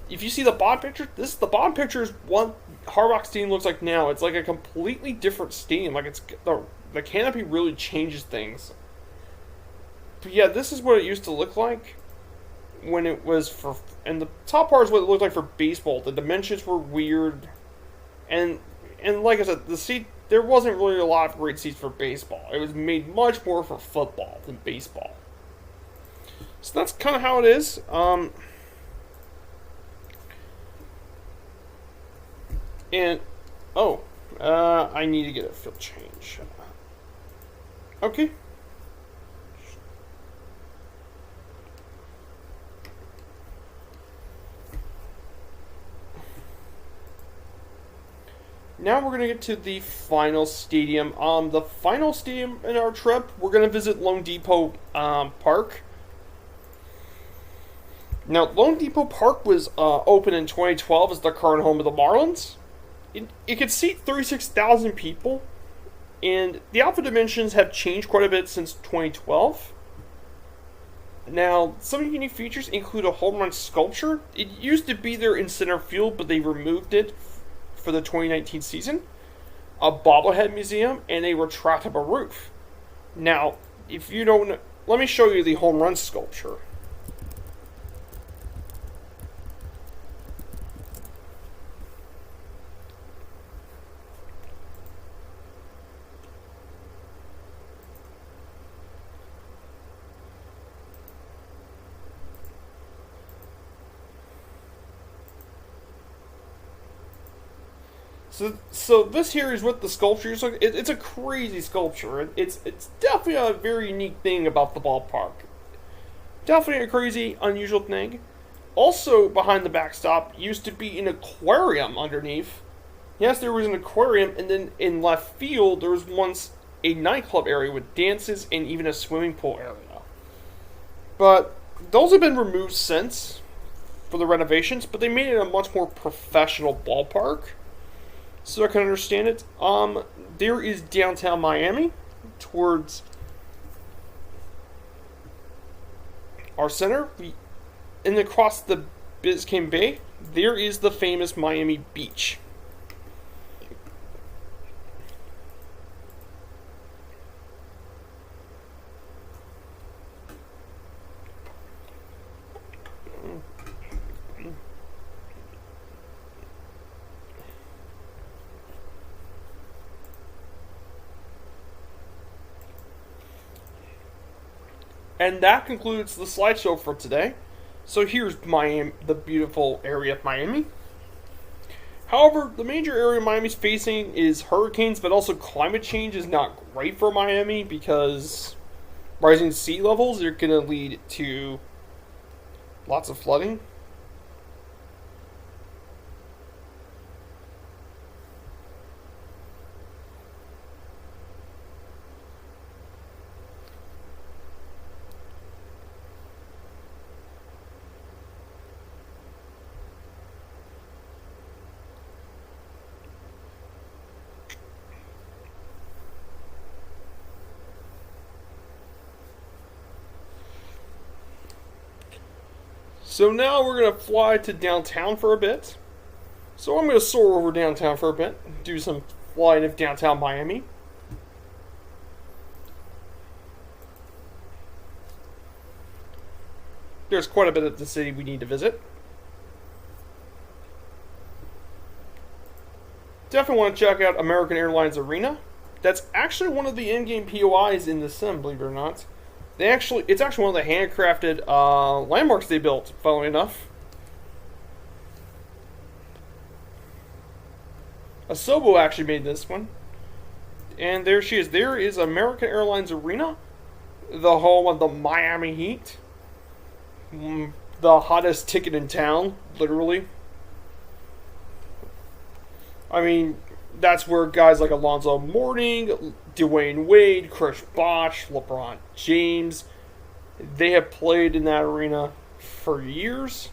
if you see the bottom picture, the bottom picture is what Hard Rock Stadium looks like now. It's like a completely different stadium. Like it's the canopy really changes things. But yeah, this is what it used to look like when it was for. And the top part is what it looked like for baseball. The dimensions were weird, and like I said, the seat. There wasn't really a lot of great seats for baseball. It was made much more for football than baseball. So that's kind of how it is. And oh, I need to get a field change. Okay. Now we're gonna get to the final stadium. The final stadium in our trip, we're gonna visit Lone Depot Park. Now, Lone Depot Park was opened in 2012 as the current home of the Marlins. It could seat 36,000 people, and the outfield dimensions have changed quite a bit since 2012. Now, some unique features include a home run sculpture. It used to be there in center field, but they removed it for the 2019 season. A bobblehead museum and a retractable roof. Now, if you don't, let me show you the home run sculpture. So this here is what the sculpture is like. It's a crazy sculpture. It's definitely a very unique thing about the ballpark. Definitely a crazy, unusual thing. Also, behind the backstop used to be an aquarium underneath. Yes, there was an aquarium, and then in left field there was once a nightclub area with dances and even a swimming pool area. But those have been removed since for the renovations, but they made it a much more professional ballpark so I can understand it. There is downtown Miami towards our center. And across the Biscayne Bay, there is the famous Miami Beach. And that concludes the slideshow for today. So here's Miami, the beautiful area of Miami. However, the major area Miami's facing is hurricanes, but also climate change is not great for Miami because rising sea levels are going to lead to lots of flooding. So now we're going to fly to downtown for a bit. So I'm going to soar over downtown for a bit, do some flying of downtown Miami. There's quite a bit of the city we need to visit. Definitely want to check out American Airlines Arena. That's actually one of the in-game POIs in the sim, believe it or not. It's actually one of the handcrafted landmarks they built, funnily enough. Asobo actually made this one. And there she is. There is American Airlines Arena, the home of the Miami Heat. The hottest ticket in town, literally. I mean, that's where guys like Alonzo Mourning, Dwayne Wade, Chris Bosh, LeBron James, they have played in that arena for years.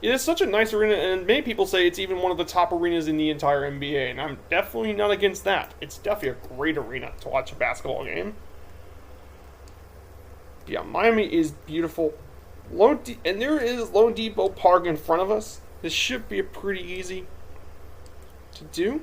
It is such a nice arena, and many people say it's even one of the top arenas in the entire NBA, and I'm definitely not against that. It's definitely a great arena to watch a basketball game. Yeah, Miami is beautiful. And there is Lone Depot Park in front of us. This should be pretty easy to do.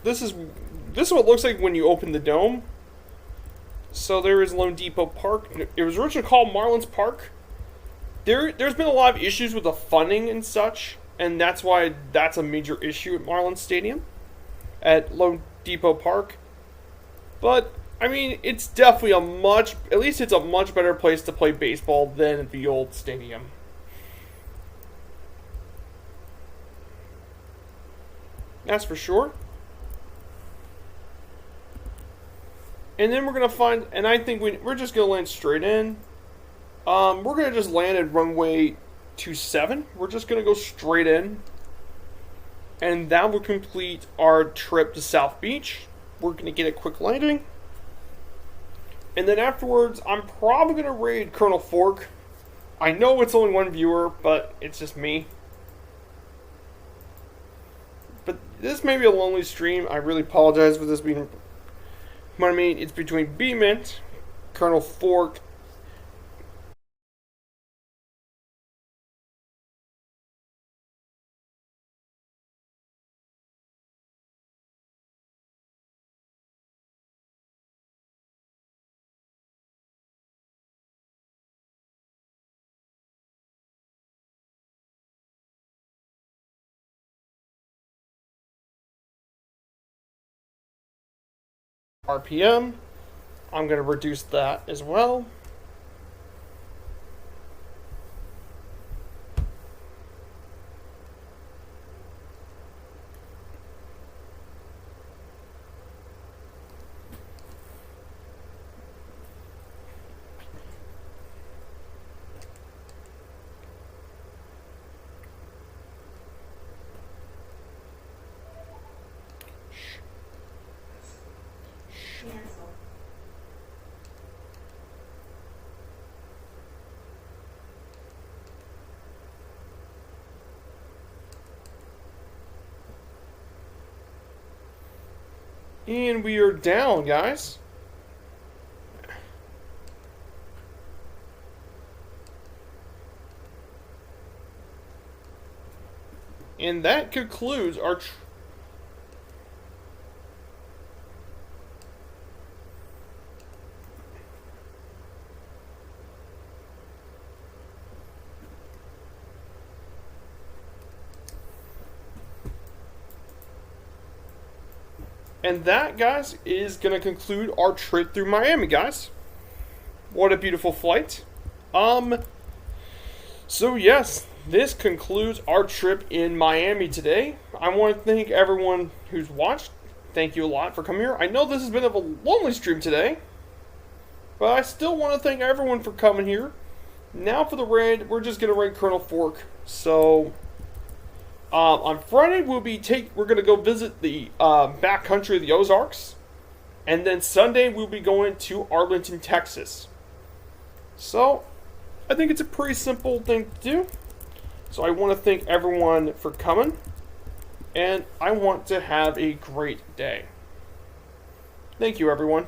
this is what it looks like when you open the dome. So there is Lone Depot Park. It was originally called Marlins Park. There's been a lot of issues with the funding and such, and that's why that's a major issue at Marlins Stadium, at Lone Depot Park. But I mean, it's definitely at least it's a much better place to play baseball than at the old stadium. That's for sure. And then we're going to find, and I think we're just going to land straight in. We're going to just land at runway 27. We're just going to go straight in. And that will complete our trip to South Beach. We're going to get a quick landing. And then afterwards, I'm probably going to raid Colonel Fork. I know it's only one viewer, but it's just me. But this may be a lonely stream. I really apologize for this being... What I mean, it's between B-Mint, Colonel Fork, RPM. I'm going to reduce that as well. And we are down, guys. And that concludes our And that, guys, is going to conclude our trip through Miami, guys. What a beautiful flight. So yes, this concludes our trip in Miami today. I want to thank everyone who's watched. Thank you a lot for coming here. I know this has been a lonely stream today, but I still want to thank everyone for coming here. Now for the raid, we're just going to raid Colonel Fork. So... on Friday, we're going to go visit the backcountry of the Ozarks. And then Sunday, we'll be going to Arlington, Texas. So, I think it's a pretty simple thing to do. So, I want to thank everyone for coming. And I want to have a great day. Thank you, everyone.